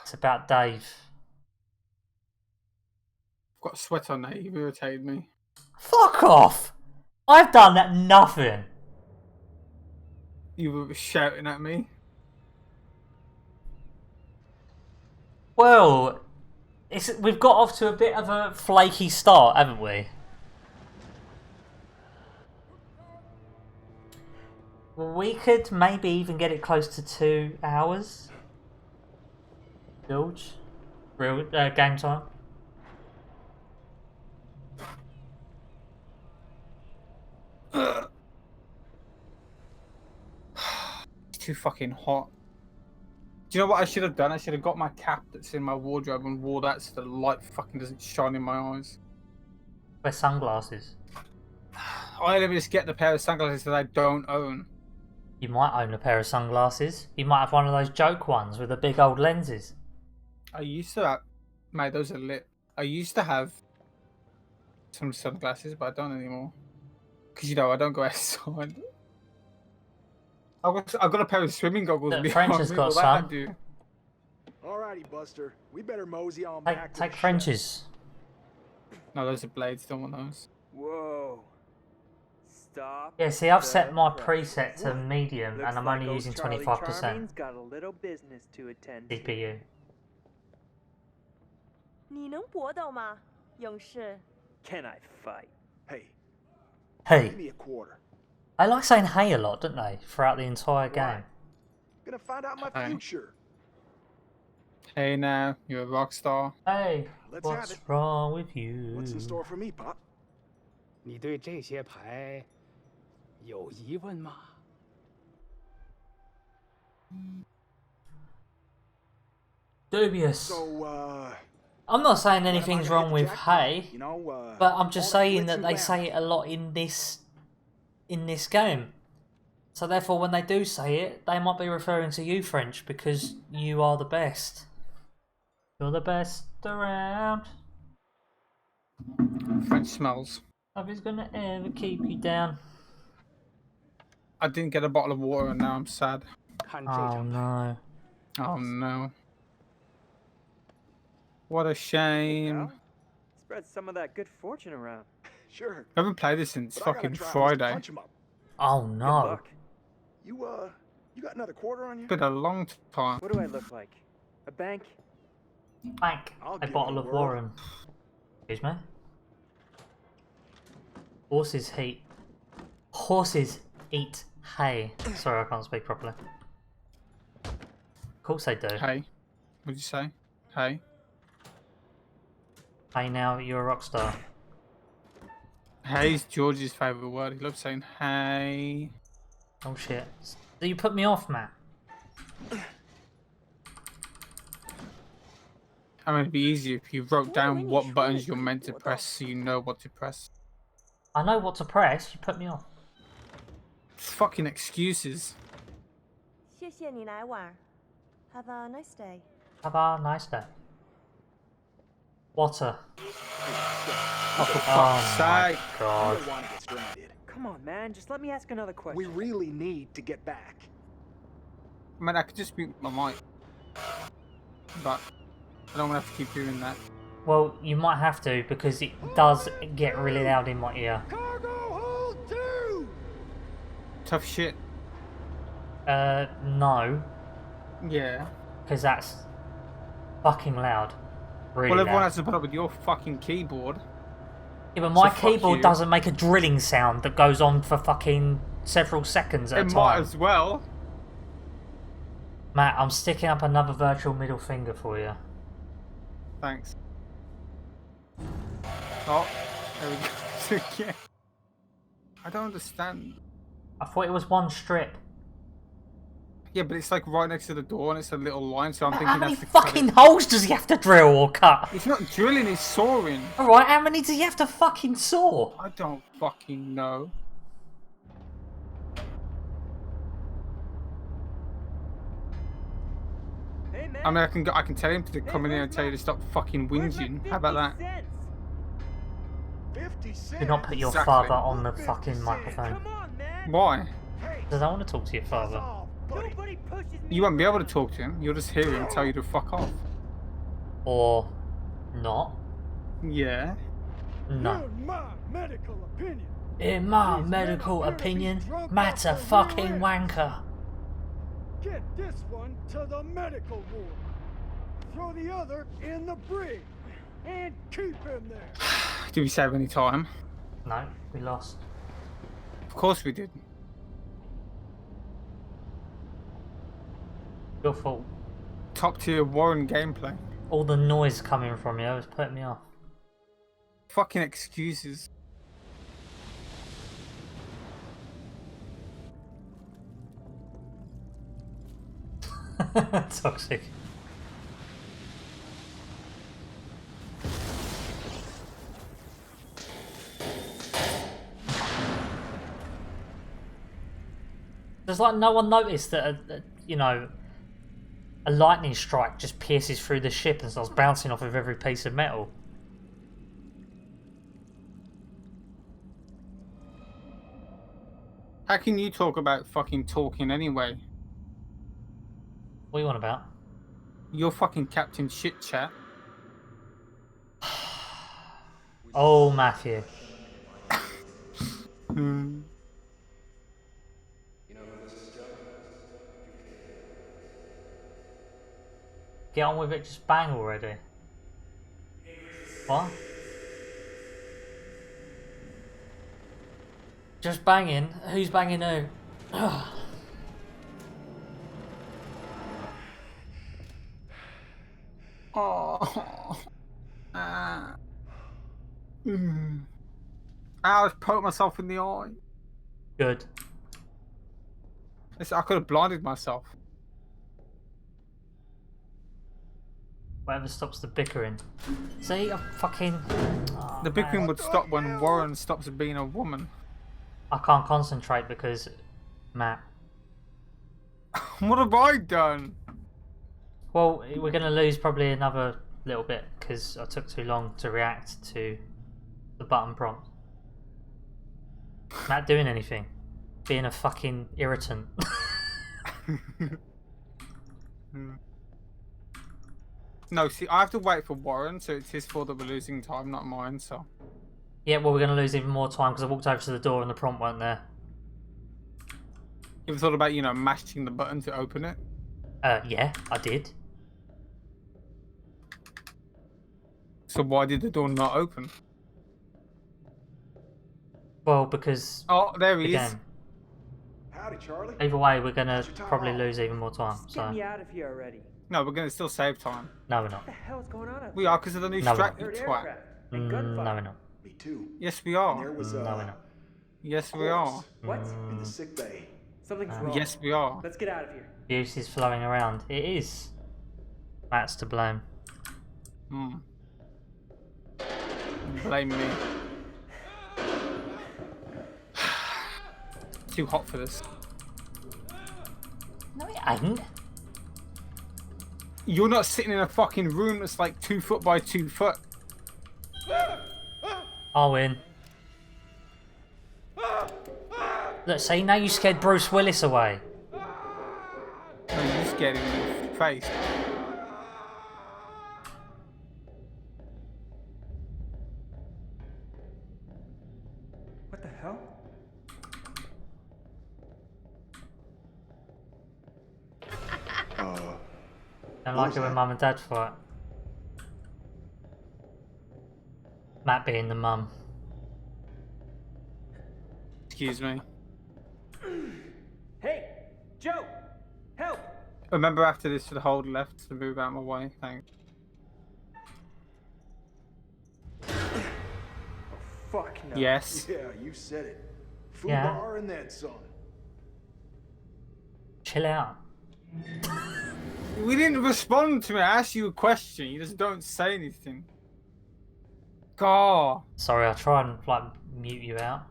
It's about Dave. I've got a sweat on that. You've irritated me. Fuck off! I've done nothing. You were shouting at me. Well, we've got off to a bit of a flaky start, haven't we? We could maybe even get it close to 2 hours. George, real game time. It's too fucking hot. Do you know what I should have done? I should have got my cap that's in my wardrobe and wore that so the light fucking doesn't shine in my eyes. Wear sunglasses. I let me just get the pair of sunglasses that I don't own. You might own a pair of sunglasses. You might have one of those joke ones with the big old lenses. I used to have... Mate, those are lit. I used to have some sunglasses, but I don't anymore. Because, you know, I don't go outside. I've got a pair of swimming goggles. The French has got some. Alrighty, Buster. We better mosey on back. Take French's. No, those are blades. Don't want those. Whoa. Stop. Yeah, see, I've set my preset to medium, and I'm only using 25% got a little business to attend to. CPU. 你能搏斗吗，勇士？ Can I fight? Hey, Hey. give me a quarter. They like saying hey a lot, don't they? Throughout the entire game. Gonna find out my Hey. future. Hey now, you're a rock star. Hey, Let's have what's it. wrong with you? What's in store for me, Pop? 你对这些牌有疑问吗？ Dubious. So, I'm not saying anything's wrong with hey, you know, but I'm just all the saying glitz that and they glamour. say it a lot in this game. So therefore, when they do say it, they might be referring to you, French, because you are the best. You're the best around. French smells. Nothing's gonna ever keep you down. I didn't get a bottle of water and now I'm sad. 看这 Oh 张牌， no. Oh no. What a shame. Spread some of that good fortune around. Sure. I haven't played this since But I gotta fucking try Friday. Punch him up. Oh Good no. luck. You got another quarter on you? It's been a long time. What do I look like? A bank? Bank. I'll A give bottle it a of whirl. Warren. Excuse me. Horses eat. Horses eat hay. Sorry, I can't speak properly. Of course they do. Hey. What'd you say? Hey. Hey, now you're a rock star. Hey's George's favourite word. He loves saying hey. Oh shit. So you put me off, Matt. I mean, it'd be easier if you wrote down what buttons you're meant to press so you know what to press. I know what to press. You put me off. Fucking excuses. 谢谢你来玩。Have a nice day. Have a nice day. Water. Oh, for fuck's Oh my sake. I god. don't want to get stranded. Come on, man. Just let me ask another question. We really need to get back. I mean, I could just mute my mic. But I don't want to have to keep doing that. Well, you might have to because it does get really loud in my ear. Cargo hold two! Tough shit. No. Yeah. Because that's fucking loud. Really Well, everyone loud. has to put up with your fucking keyboard. Yeah, but my so fuck keyboard you. doesn't make a drilling sound that goes on for fucking several seconds at a It might time. as well. Matt, I'm sticking up another virtual middle finger for you. Thanks. Oh, there we go. Again. I don't understand. I thought it was one strip. Yeah, but it's like right next to the door and it's a little line, so I'm How thinking many that's to cut fucking it. holes does he have to drill or cut? It's not drilling, it's sawing. Alright, how many does he have to fucking saw? I don't fucking know. Hey, man. I mean, I can tell him to come in here and tell you to stop fucking Where's my whinging. How about 50 that? cents? 50 cents. Do not put your Exactly. father on the fucking microphone. Come on, man. Why? Hey, Because I want to talk to your that's father. all. Nobody pushes me. You won't be able to around. talk to him. You'll just hear him tell you to fuck off. Or not. Yeah. No. In my medical opinion, In my These medical men appear to be opinion, drunk Matt's a off the fucking rear end. wanker. get this one to the medical ward. Throw the other in the brig. And keep him there. Did we save any time? No, we lost. Of course we did. Your fault. Top tier Warren gameplay. All the noise coming from you was putting me off. Fucking excuses. Toxic. There's like no one noticed that, you know, a lightning strike just pierces through the ship and starts bouncing off of every piece of metal. How can you talk about fucking talking anyway? What are you on about? You're fucking Captain Shit Chat. Oh, Matthew. Hmm. Get on with it, just bang already. What? Just banging? Who's banging who? Oh. Ah. Mm. I just poked myself in the eye. Good. I could have blinded myself. Whatever stops the bickering. See, I'm fucking... Oh, The bickering man. would stop when Warren stops being a woman. I can't concentrate because... Matt. What have I done? Well, we're going to lose probably another little bit because I took too long to react to the button prompt. Not doing anything. Being a fucking irritant. No, see, I have to wait for Warren, so it's his fault that we're losing time, not mine, so... Yeah, well, we're going to lose even more time because I walked over to the door and the prompt weren't there. You ever thought about, you know, mashing the button to open it? Yeah, I did. So why did the door not open? Well, because... Oh, there he is. Again, Howdy, Charlie. either way, we're going to How's your time probably off? lose even more time. Get So, me out of here already. No, we're going to still save time. no, we're not. What the hell's going on out We there? are, because of the new No, we're strat, not. you Heard twat. aircraft and gunfire. No, we're not. Me too. Yes, we And there are. was No, we're not. Yes, we are. corpse What? in the sick bay. Something's wrong. Yes, we are. Let's get out of here. Abuse is flowing around. It is. Matt's to blame. Hmm. Blame me. Too hot for this. No, it ain't. You're not sitting in a fucking room that's like 2 foot by 2 foot. I'll win. Look, see, now you scared Bruce Willis away. No, you scared him in the face. What the hell? Don't like it when mum and dad fight. Matt being the mum. Excuse me. Hey, Joe! Help! Remember after this to hold left to move out of my way. Thanks. Fuck no. Yes. Yeah, you said it. Food Yeah. bar and then some. Chill out. We didn't respond to me. I asked you a question. You just don't say anything. God. Sorry, I'll try and like mute you out.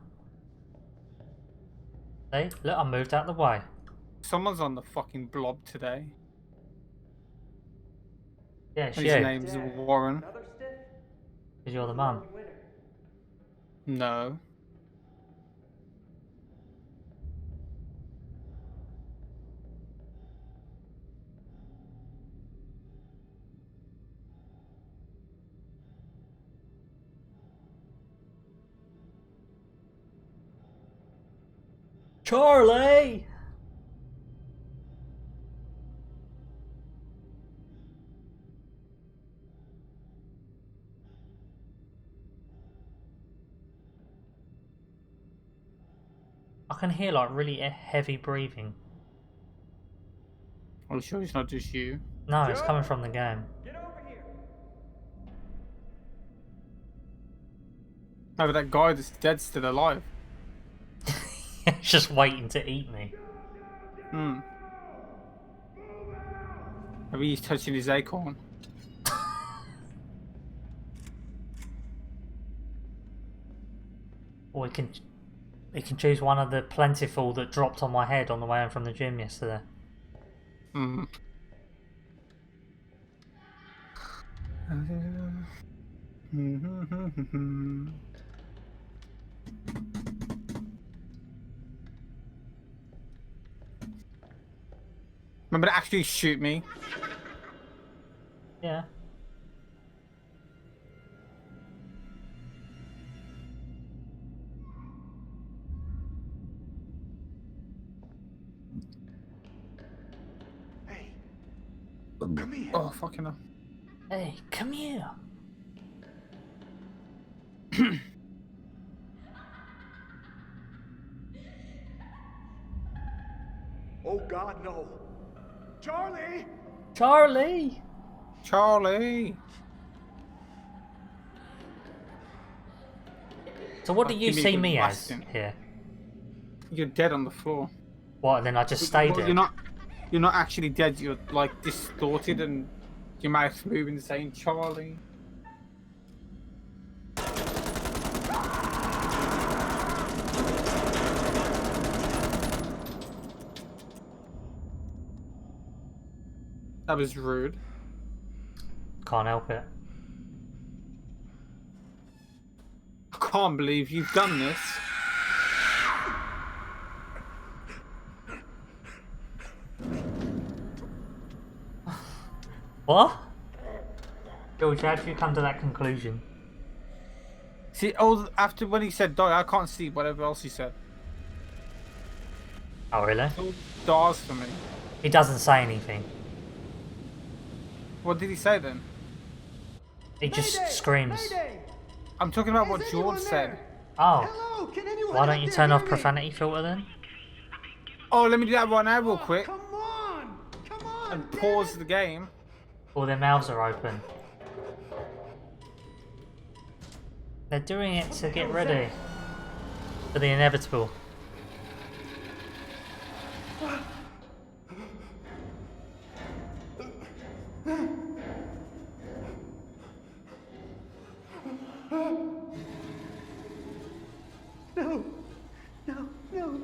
See? Look, I moved out the way. Someone's on the fucking blob today. Yeah, it's His you. name's Warren. Another stiff? Because you're the mum. Winner. No. Charlie! I can hear like really heavy breathing. I'm sure it's not just you. No, it's coming from the game. Get over here. No, but that guy that's dead's still alive. It's just waiting to eat me. Hmm. Maybe he's touching his acorn. Or he can choose one of the plentiful that dropped on my head on the way home from the gym yesterday. Hmm. Remember to actually shoot me? Yeah. Hey, come here. Oh, fucking hell. Hey, come here. Oh God, no. Charlie! Charlie! Charlie! So what do Like, you give me a see good me as blasting. here? You're dead on the floor. What, and then I just stay Well, there? You're not actually dead, you're like distorted and your mouth's moving saying Charlie. That was rude. Can't help it. I can't believe you've done this. What? George, how did you come to that conclusion? See, oh, after when he said die, I can't see whatever else he said. Oh, really? It all dies for me. He doesn't say anything. What did he say then? He just Mayday! screams. Mayday! I'm talking about what Is George anyone said. there? Oh, Hello, can anyone why don't out you there turn hear off me? profanity filter then? Oh, let me do that right now real Oh, quick. Come on! Come on! And damn pause it. the game. All their mouths are open. They're doing it to get ready for the inevitable. No, no, no.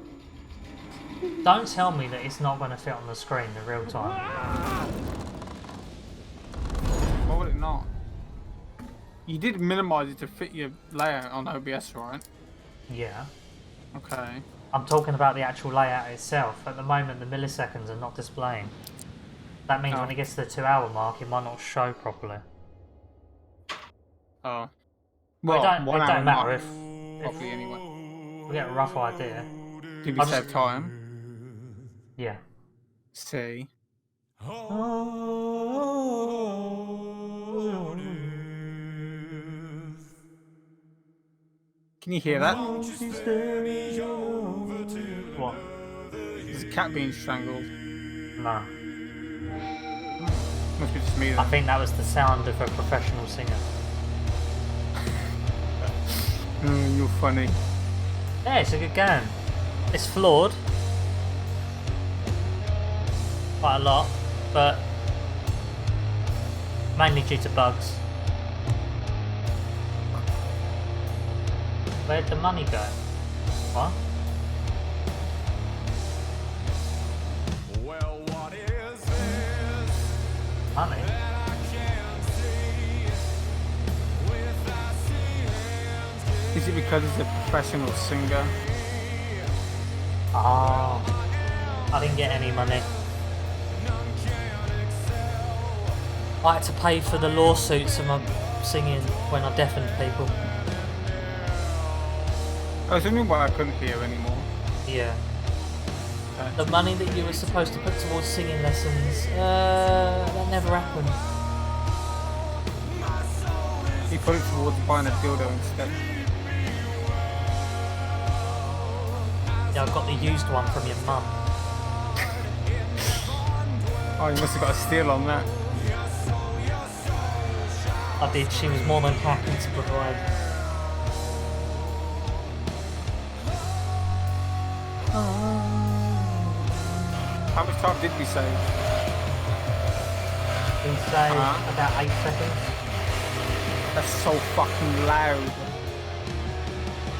Don't tell me that it's not going to fit on the screen in real time. Why would it not? You did minimize it to fit your layout on OBS, right? Yeah. Okay. I'm talking about the actual layout itself. At the moment, the milliseconds are not displaying. That means Oh. when it gets to the 2-hour mark, it might not show properly. Oh. Well, it don't, 1 it hour don't matter mark, if properly anyway. we get a rough idea. Did I'll we just- save time? Yeah. See. Can you hear that? What? There's a cat being strangled. No. Must be just me I then. think that was the sound of a professional singer. You're funny. Yeah, it's a good game. It's flawed. Quite a lot, but mainly due to bugs. Where'd the money go? What? Well, what is this Money? that I can't see without seeing? Is it because he's a professional singer? Oh, I didn't get any money. I had to pay for the lawsuits of my singing when I deafened people. I was wondering why I couldn't hear anymore. Yeah. The money that you were supposed to put towards singing lessons, that never happened. He put it towards buying a dildo instead. Yeah, I got the used one from your mum. Oh, you must have got a steal on that. I did, she was more than happy to provide. How much time did we save? We saved about 8 seconds. That's so fucking loud.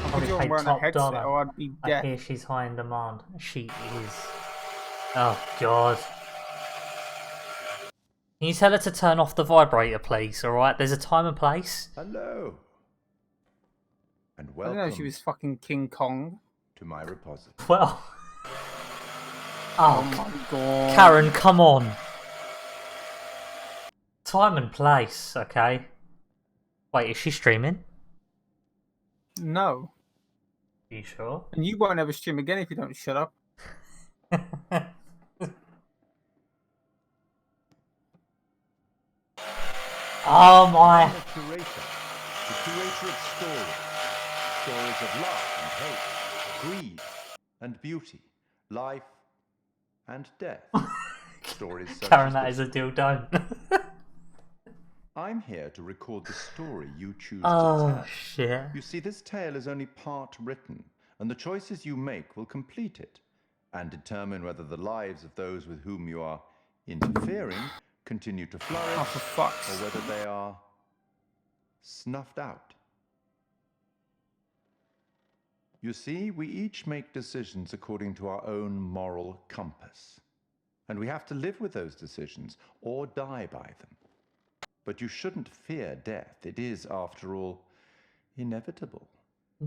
I'm Probably pretty paid wearing a top headset dollar. or I'd be I deaf. hear she's high in demand. She is. Oh god. Can you tell her to turn off the vibrator, please? Alright, there's a time and place. Hello, and I welcome didn't know she was fucking King Kong. to my repository. Well. Oh Oh, my god. Karen, come on. Time and place, okay? Wait, is she streaming? No. Are you sure? And you won't ever stream again if you don't shut up. Oh my. I'm a curator, the curator of stories. Stories of love and hate, greed and beauty, life and death. Stories such Karen, as that this. is a deal done. I'm here to record the story you choose to Oh tell. shit. You see, this tale is only part written, and the choices you make will complete it, and determine whether the lives of those with whom you are interfering continue to flourish, Oh, for fuck's or whether they are snuffed out. You see, we each make decisions according to our own moral compass, and we have to live with those decisions or die by them. But you shouldn't fear death. It is, after all, inevitable.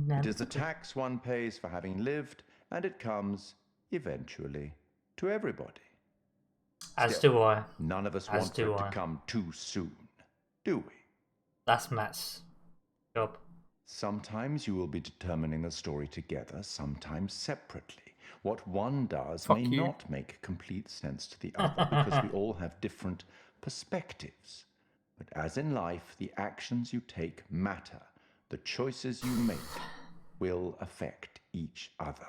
It is the tax one pays for having lived, and it comes, eventually, to everybody. As Still, do I. None of us As want for do it I. to come too soon, do we? That's Matt's job. Sometimes you will be determining a story together, sometimes separately. What one does Fuck may you. not make complete sense to the other because we all have different perspectives. But as in life, the actions you take matter. The choices you make will affect each other.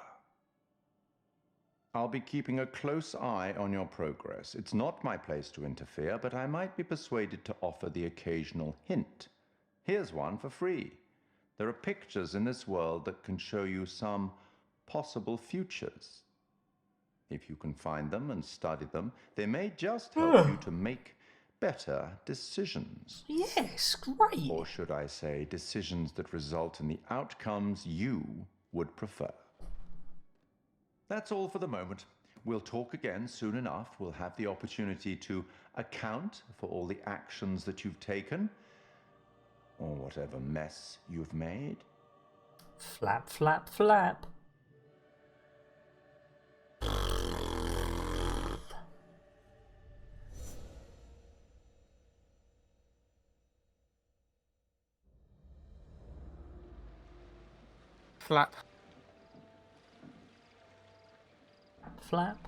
I'll be keeping a close eye on your progress. It's not my place to interfere, but I might be persuaded to offer the occasional hint. Here's one for free. There are pictures in this world that can show you some possible futures. If you can find them and study them, they may just help you to make better decisions. Yes, great. Or should I say, decisions that result in the outcomes you would prefer. That's all for the moment. We'll talk again soon enough. We'll have the opportunity to account for all the actions that you've taken, or whatever mess you've made. Flap, flap, flap. Flap. Flap.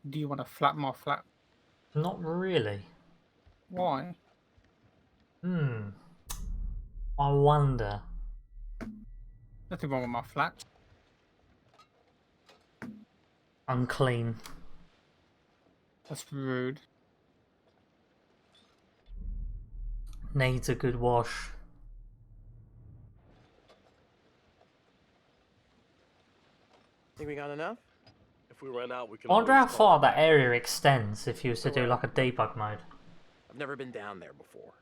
Do you want to flap more flap? Not really. Why? I wonder. Nothing wrong with my flap. Unclean. That's rude. Needs a good wash. Think we got enough? If we run out, we can. I wonder how always call far for that backup. area extends if you was to do like a debug mode. I've never been down there before.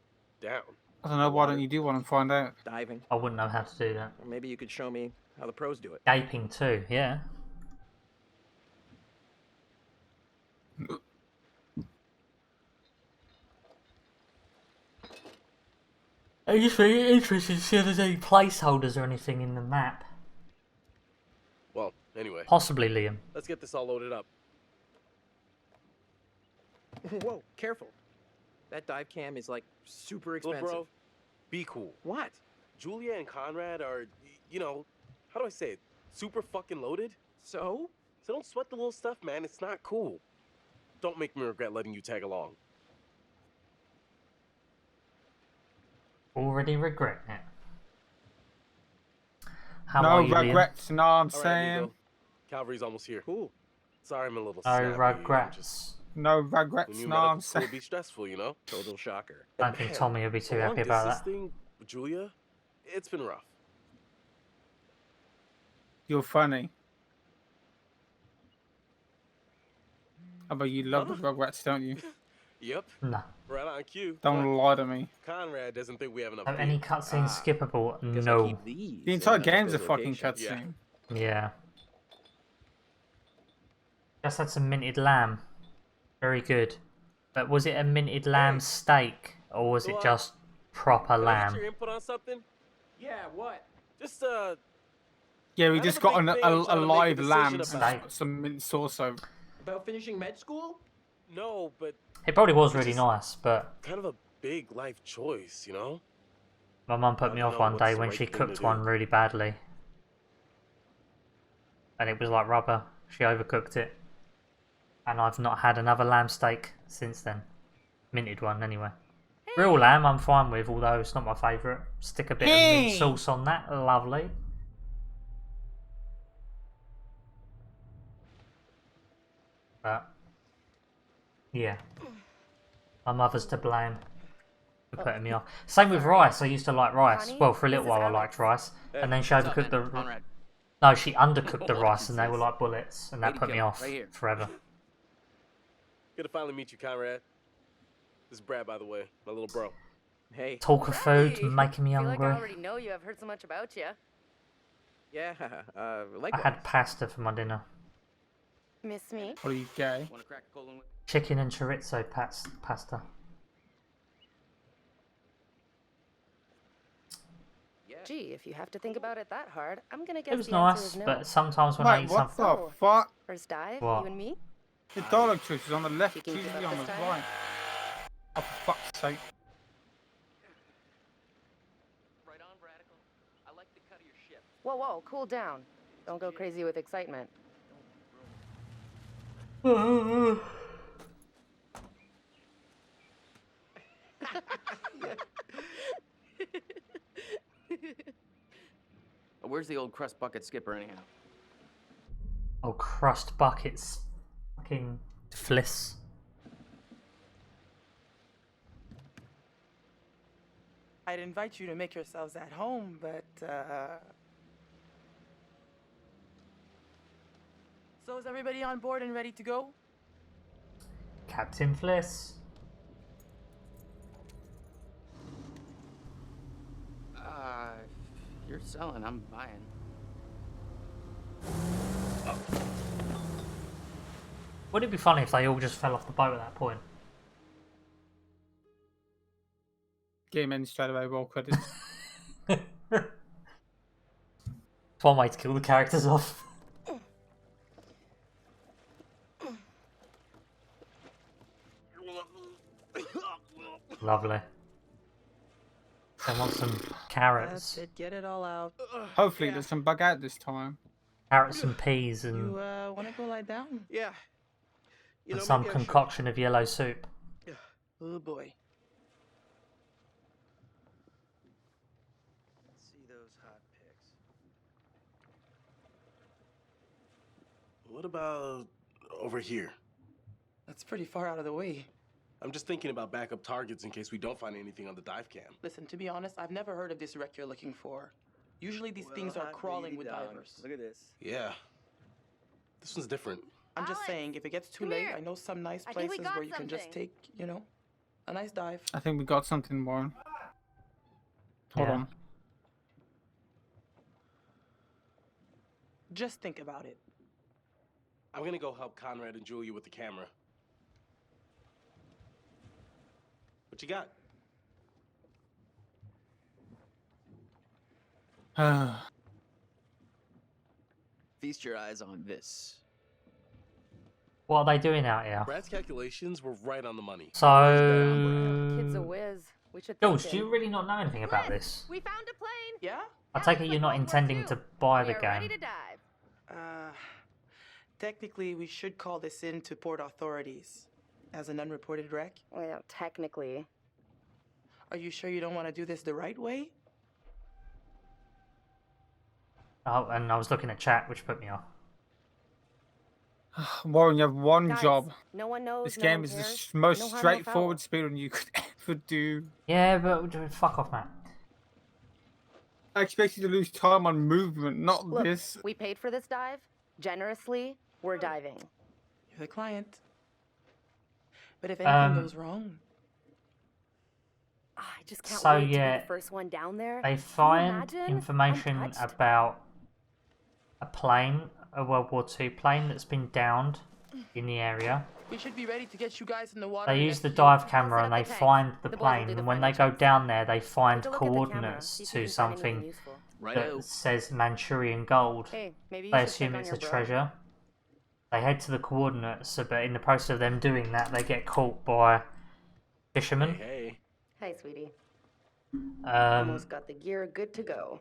Down? I don't know, why don't you do one and find out? Diving? I wouldn't know how to do that. Or maybe you could show me how the pros do it. Gaping too, yeah. I'm just really interested to see if there's any placeholders or anything in the map. Well, anyway, Possibly, Liam. let's get this all loaded up. Whoa, careful. That dive cam is like super Little expensive. bro, be cool. What? Julia and Conrad are, you know, how do I say it? Super fucking loaded. So? So don't sweat the little stuff, man. It's not cool. Don't make me regret letting you tag along. Already regret it. How No are you, Liam? regrets, know what I'm All right, saying? amigo. Cavalry's almost here. Cool. Sorry, I'm a little No snappy. I'm regrets. just, No when regrets, you know what I'm medical school saying? be stressful, you know? Total shocker. I don't think Man, Tommy would be too the happy about long-distance that. thing with Julia, it's been rough. You're funny. How about you love the Huh? regrets, don't you? Yep, No. right on cue. Don't lie to me. Conrad doesn't think we have enough Have any beer. cutscenes skippable? Guess I No. keep these The in entire an game's a undisclosed fucking location. cutscene. Yeah. Just had some minted lamb. Very good. But was it a minted lamb steak? Or was it just proper Can I get lamb? your input on something? Yeah, what? Just, Yeah, we I just have a got big a thing I'm trying to make a live decision lamb and about. put some mint sauce over. About finishing med school? No, but It probably was It's really just- nice, but kind of a big life choice, you know? my mum put I me don't off know one what's day the when right she thing to cooked do. one really badly. And it was like rubber. She overcooked it. And I've not had another lamb steak since then. Minted one, anyway. Real lamb I'm fine with, although it's not my favourite. Stick a bit of mint sauce on that, lovely. But, yeah. My mother's to blame for putting me off. Same with rice, I used to like rice. Connie, Well, for a little this is while I Alex. liked rice. Hey, And then she what's up, overcooked the... man? Conrad. No, she undercooked the Watch rice and they this. were like bullets. And that Way to put me go, off right here. forever. Good to finally meet you, Conrad. This is Brad, by the way, my little bro. Hey. Talk of food, Hey, making me feel like I hungry. already know you. I've heard so much about you. Yeah, I likewise. had pasta for my dinner. Miss me? What are you, gay? Want to crack a colon with? Chicken and chorizo pasta. Yeah. Gee, if you have to think about it that hard, I'm gonna guess It was the answer nice, is no. but sometimes when I Mate, eat what something... the fuck? First dive, What? you and me? The dialogue choice is on the left, You can choose give on up the this time? right. Oh, for fuck's sake. Right on, Radical. I like the cut of your ship. Whoa, whoa, cool down. Don't go crazy with excitement. Where's the old crust bucket skipper anyhow? Oh, crust buckets. Fucking fliss. I'd invite you to make yourselves at home, but, So is everybody on board and ready to go? Captain Fliss. If you're selling, I'm buying. Would it be funny if they all just fell off the boat at that point? Game ends straight away, roll credits. It's one way to kill the characters off. Lovely. I want some carrots. That's it, get it all out. Hopefully it doesn't bug out this time. Carrots and peas and, You, wanna go lie down? Yeah. You and know, some maybe I should. concoction of yellow soup. Oh boy. Let's see those hot pics. What about over here? That's pretty far out of the way. I'm just thinking about backup targets in case we don't find anything on the dive cam. Listen, to be honest, I've never heard of this wreck you're looking for. Usually these things are crawling with divers. Look at this. Yeah. This one's different. I'm just Alex, saying, if it gets too come late, here. I know some nice I think we places got where you can just something. take, you know, a nice dive. I think we got something, Warren. Hold Yeah. on. Just think about it. I'm gonna go help Conrad and Julia with the camera. What you got? Feast your eyes on this. What are they doing out here? Brad's calculations were right on the money. Kid's a whiz. We should Jules, thank do him. you really not know anything about this? We found a plane. Yeah? I take it you're not intending to buy the We're ready game. to dive. Technically, we should call this in to port authorities as an unreported wreck. Well, technically. Are you sure you don't want to do this the right way? Oh, and I was looking at chat, which put me off. Warren, you have one Guys, job. no one knows. This no game one is the cares. most No harm, no straightforward foul. speedrun you could ever do. Yeah, but fuck off, Matt. I expect you to lose time on movement, not Look, this. we paid for this dive. Generously, we're diving. You're the client. But if anything Um, goes wrong, I just can't So wait to be yeah, the first one down there. they Can you find imagine? information Untouched. about a plane, a World War II plane that's been downed in the area. we should be ready to get you guys in the water. They in use a the few- dive camera and up they the tanks. find the The boys will plane, do the and when final they go checks. down there, they find Take a look at the camera, coordinates see if to you can find anything something useful. Righto. that says Manchurian gold. Hey, maybe you They should assume check it's on a your bro. treasure. They head to the coordinates, but in the process of them doing that, they get caught by fishermen. Hey. Hey, sweetie. Um, Almost got the gear good to go.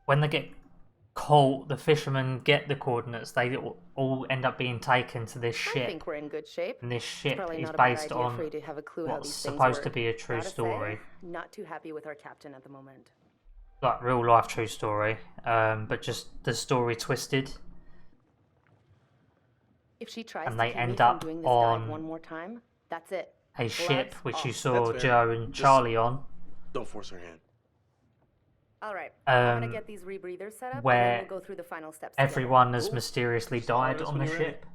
when they get caught, the fishermen get the coordinates. They all end up being taken to this I ship, think we're in good shape. and this It's ship probably is not a bad based idea on for you to have a clue how what's these things supposed work. to be a true Gotta say, story, not too happy with our captain at the moment. like real life true story, but just the story twisted. If she tries And to they keep me end from up doing this on dive one more time, that's it. A ship Gloves which you off. saw That's fair. Joe and Just- Charlie on, Don't force her hand. All right, I'm gonna um, get these rebreathers set up, and where then we'll go through the final steps together. everyone has Cool. mysteriously Just let died us on when the you're ready. ship.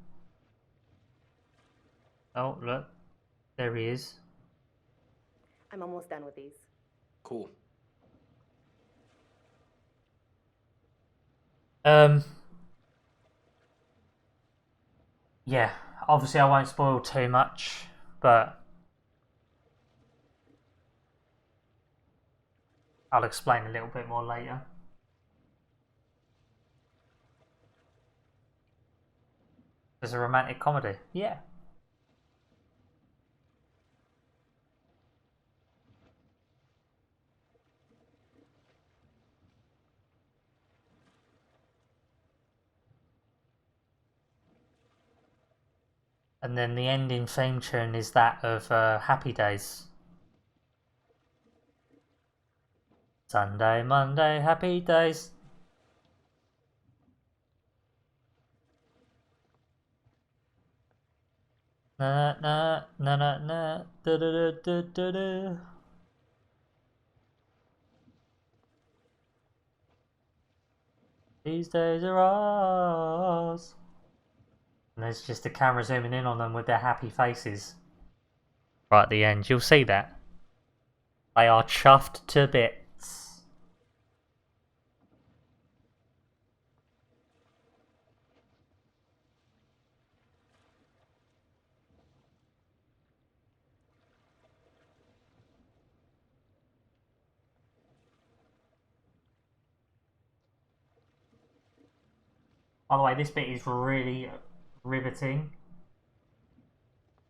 Oh, look. There he is. I'm almost done with these. Cool. Yeah, obviously I won't spoil too much, but I'll explain a little bit more later. It's a romantic comedy. Yeah. And then the ending theme tune is that of Happy Days. Sunday, Monday, Happy Days. Na na na na na da da da da da da. These days are ours. And there's just the camera zooming in on them with their happy faces. Right at the end, you'll see that. They are chuffed to bits. By the way, this bit is really riveting.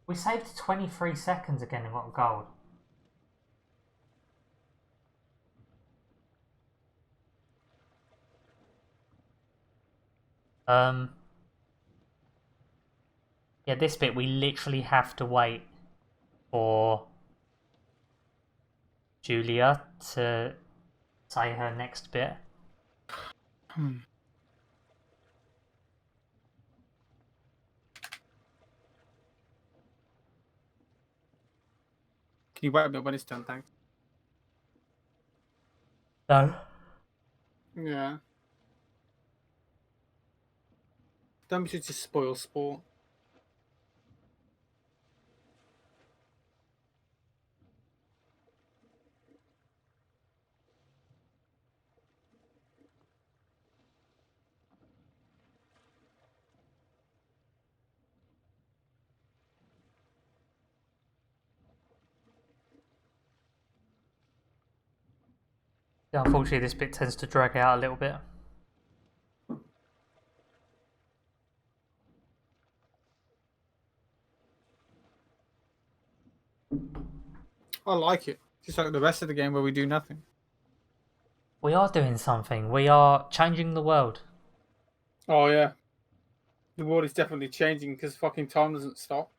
We saved 23 seconds again and got gold. Yeah, this bit we literally have to wait for Julia to say her next bit. Can you wait a bit when it's done, thanks? No. Yeah. Don't be such a spoil sport. Unfortunately, this bit tends to drag out a little bit. I like it. Just like the rest of the game where we do nothing. We are doing something. We are changing the world. Oh yeah. The world is definitely changing because fucking time doesn't stop.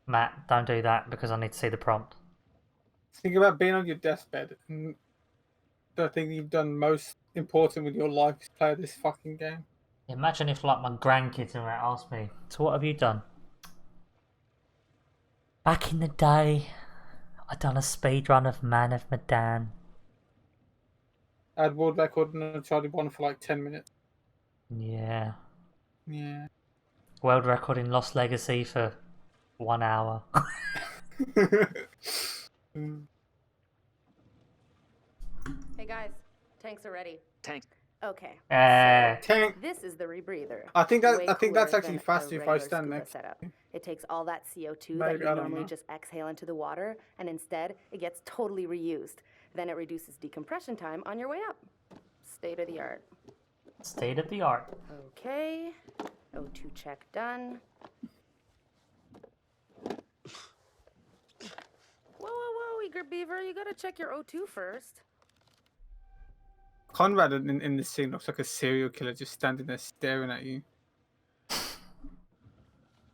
Matt, don't do that because I need to see the prompt. Think about being on your deathbed and the thing you've done most important with your life is play this fucking game. Imagine if like my grandkids and that asked me, so what have you done? Back in the day, I done a speed run of Man of Medan. I had world record and Charlie won for like 10 minutes. Yeah. Yeah. World record in Lost Legacy for 1 hour. Hey guys, tanks are ready. Tanks. Okay. Tank. This is the rebreather. I think Way that's cooler actually than a faster if I regular stand scuba next. setup. It takes all that CO2 Maybe, that I you don't normally know. just exhale into the water, and instead it gets totally reused. Then it reduces decompression time on your way up. State of the art. State of the art. Okay. O2 check done. Whoa, eager beaver, you gotta check your O2 first. Conrad in this scene looks like a serial killer just standing there staring at you.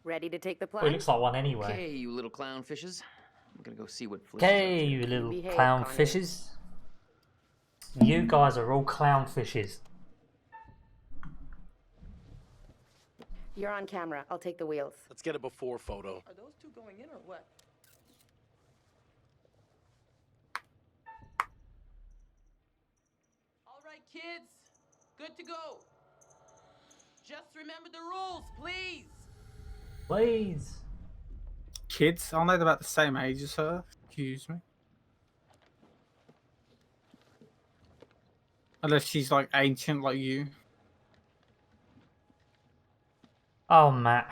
Ready to take the plunge? Well, it looks like one anyway. Okay, you little clownfishes. I'm gonna go see what Fliss Okay, is up to. you little behave, clownfishes. You guys are all clownfishes. You're on camera. I'll take the wheels. Let's get a before photo. Are those two going in or what? All right, kids. Good to go. Just remember the rules, please. Please. Kids? Aren't they about the same age as her? Excuse me. Unless she's like ancient like you. Oh, Matt.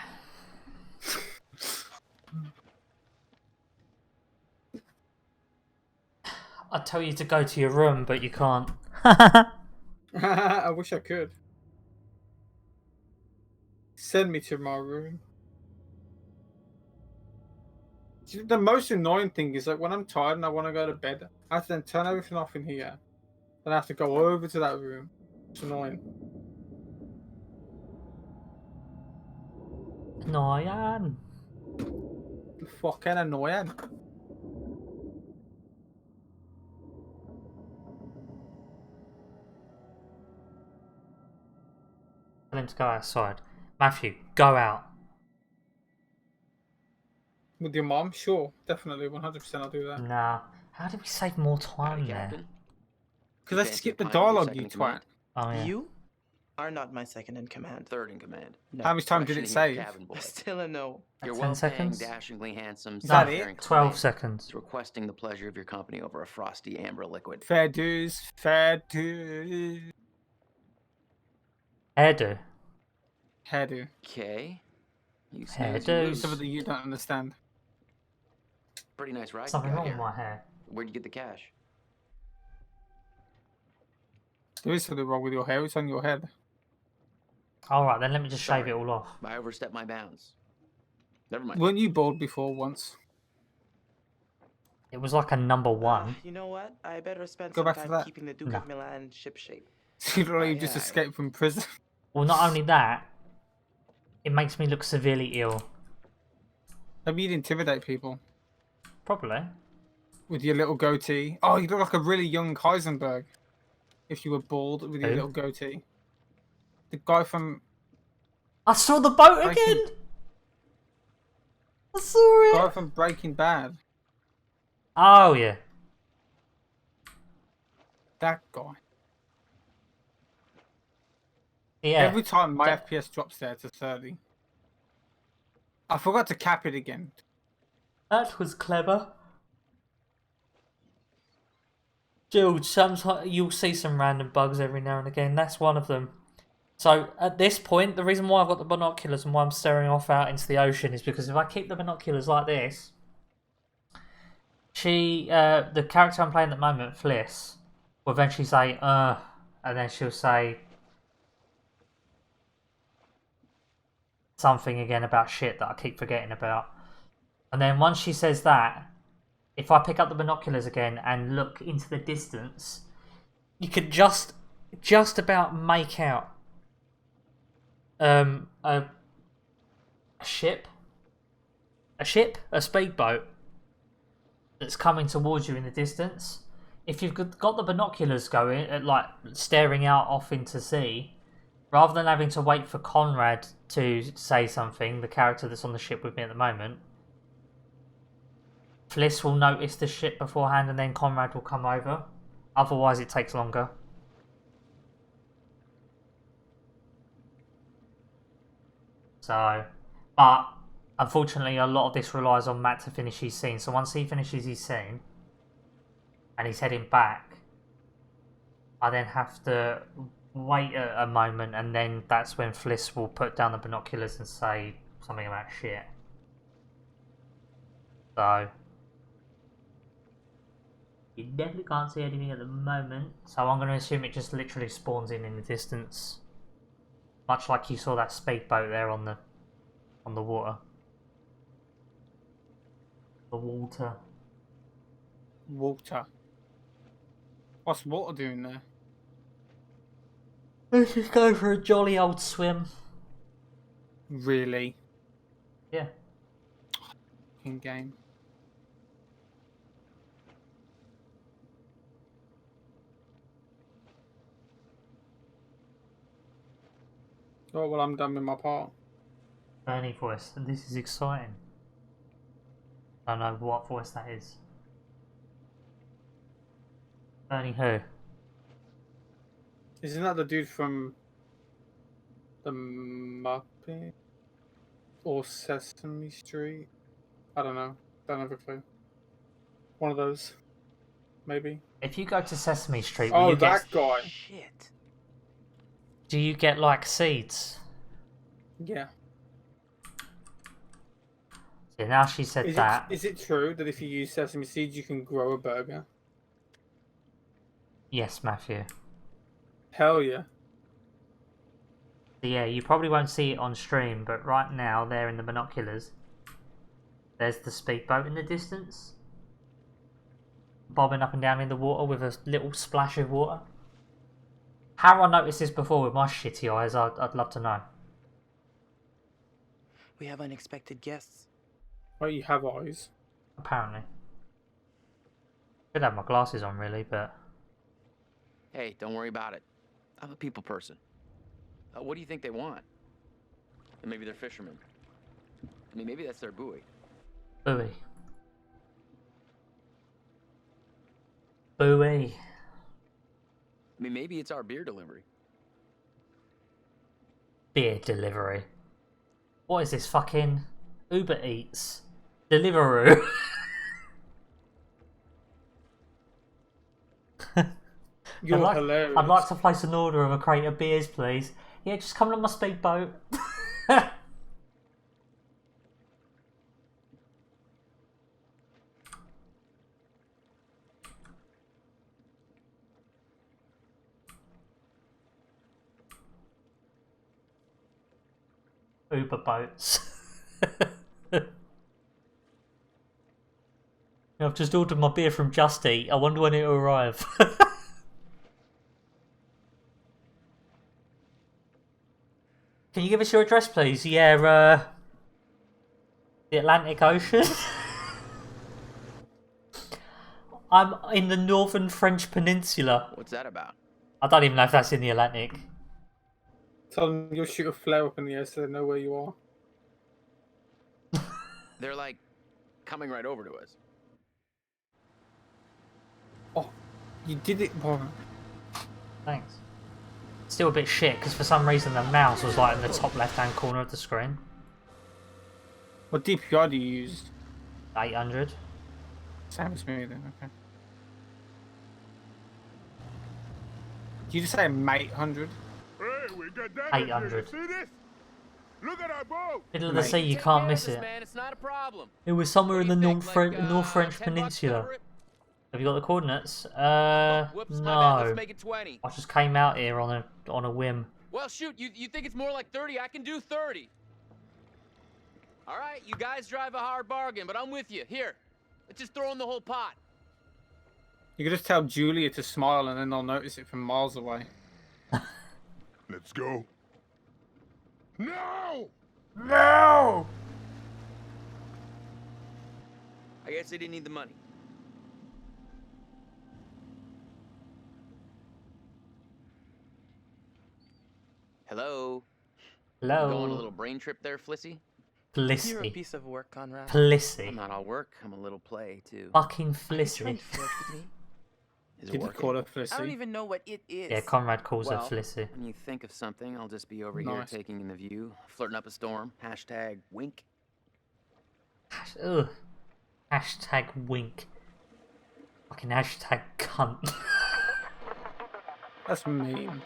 I'd tell you to go to your room, but you can't. I wish I could. Send me to my room. See, the most annoying thing is like when I'm tired and I want to go to bed, I have to then turn everything off in here. Then I have to go over to that room. It's annoying. Annoying. Fucking annoying. Tell him to go outside. Matthew, go out. With your mom? Sure. Definitely. 100% I'll do that. Nah. How did we save more time there? Captain. Because I skipped the dialogue, you twat. Oh, yeah. You are not my second in command. Third in command. No. How much time did it Questioning your save? cabin boy. Still a no. You're 10 well-paying, seconds? dashingly handsome, that seafaring it? 12 client seconds. is requesting the pleasure of your company over a frosty amber liquid. Fair dues. Fair dues. Hairdo. Hairdo. Okay. You Hairdo. snazzy loose. Something you don't understand. Pretty nice ride. Something you got wrong with here. my hair. Where'd you get the cash? There is something wrong with your hair. It's on your head. Alright, then let me just shave Sorry. it all off. I overstepped my bounds. Never mind. Weren't you bald before once? It was like a number one. You know what? I better spend Go some back to time that. keeping the Duke No. of Milan shipshape. You literally Aye, just aye. escaped from prison. Well, not only that, it makes me look severely ill. Maybe you'd intimidate people Probably. with your little goatee. Oh, you look like a really young Heisenberg if you were bald with your Who? little goatee. The guy from I saw the boat Breaking- again! I saw guy it! from Breaking Bad. Oh, yeah. That guy. Yeah. Every time my That- FPS drops there to 30. I forgot to cap it again. That was clever. George, sometimes you'll see some random bugs every now and again. That's one of them. So at this point, the reason why I've got the binoculars and why I'm staring off out into the ocean is because if I keep the binoculars like this, the character I'm playing at the moment, Fliss, will eventually say, and then she'll say, something again about shit that I keep forgetting about. And then once she says that, if I pick up the binoculars again and look into the distance, you can just about make out a speedboat that's coming towards you in the distance. If you've got the binoculars going, like staring out off into sea, rather than having to wait for Conrad to say something, the character that's on the ship with me at the moment, Fliss will notice the ship beforehand and then Conrad will come over. Otherwise it takes longer. So, but unfortunately a lot of this relies on Matt to finish his scene. So once he finishes his scene and he's heading back, I then have to wait a moment, and then that's when Fliss will put down the binoculars and say something about shit. So you definitely can't see anything at the moment, so I'm going to assume it just literally spawns in the distance, much like you saw that speedboat there on the water. The water. Water. What's water doing there? Let's just go for a jolly old swim. Really? Yeah. In game. Oh, well, I'm done with my part. Bernie voice, and this is exciting. I don't know what voice that is. Bernie who? Isn't that the dude from the Muppet or Sesame Street? I don't know. Don't have a clue. One of those, maybe. If you go to Sesame Street, oh, that guy. Shit. Do you get like seeds? Yeah. So now she said that. Is it true that if you use sesame seeds, you can grow a burger? Yes, Matthew. Hell yeah. So yeah, you probably won't see it on stream, but right now, there in the binoculars, there's the speedboat in the distance, bobbing up and down in the water with a little splash of water. How I noticed this before with my shitty eyes, I'd love to know. We have unexpected guests. Well, you have eyes. Apparently. Should have my glasses on, really, but... Hey, don't worry about it. I'm a people person. What do you think they want? And maybe they're fishermen. I mean, maybe that's their buoy. Buoy. Buoy. I mean, maybe it's our beer delivery. Beer delivery. What is this fucking Uber Eats? Deliveroo. You're hilarious. I'd like to place an order of a crate of beers, please. Yeah, just come on my speedboat. Uber boats. I've just ordered my beer from Just Eat. I wonder when it'll arrive. Can you give us your address, please? Yeah, the Atlantic Ocean. I'm in the northern French peninsula. What's that about? I don't even know if that's in the Atlantic. Tell them you'll shoot a flare up in the air so they know where you are. They're like coming right over to us. Oh, you did it, Warren. Thanks. Still a bit shit because for some reason the mouse was like in the top left-hand corner of the screen. What DPI do you use? 800. Same as me then, okay. Did you just say mate 100? Hey, we got that 800. See this? Look at our boat. Middle of the sea, you can't miss it. Man, it's not a problem. It was somewhere in the North French 10 bucks Peninsula. cover it? Have you got the coordinates? Whoops, my bad. Let's No. make it 20. I just came out here on a whim. Well, shoot, you think it's more like 30? I can do 30. All right, you guys drive a hard bargain, but I'm with you. Here, let's just throw in the whole pot. You could just tell Julia to smile and then they'll notice it from miles away. Let's go. No! No! I guess they didn't need the money. Hello? Hello? Going on a little brain trip there, Flissy? You're a Flissy. piece of work, Conrad. Flissy. I'm not all work, I'm a little play, too. Fucking Are you trying Flissy. to flirt with me? Is it Did you working? call her I don't Flissy? even know what it is. Yeah, Conrad calls Well, her Flissy. when you think of something, I'll just be over here Nice. taking in the view, flirting up a storm, hashtag wink. Ugh. Hashtag wink. Fucking hashtag cunt. That's mean.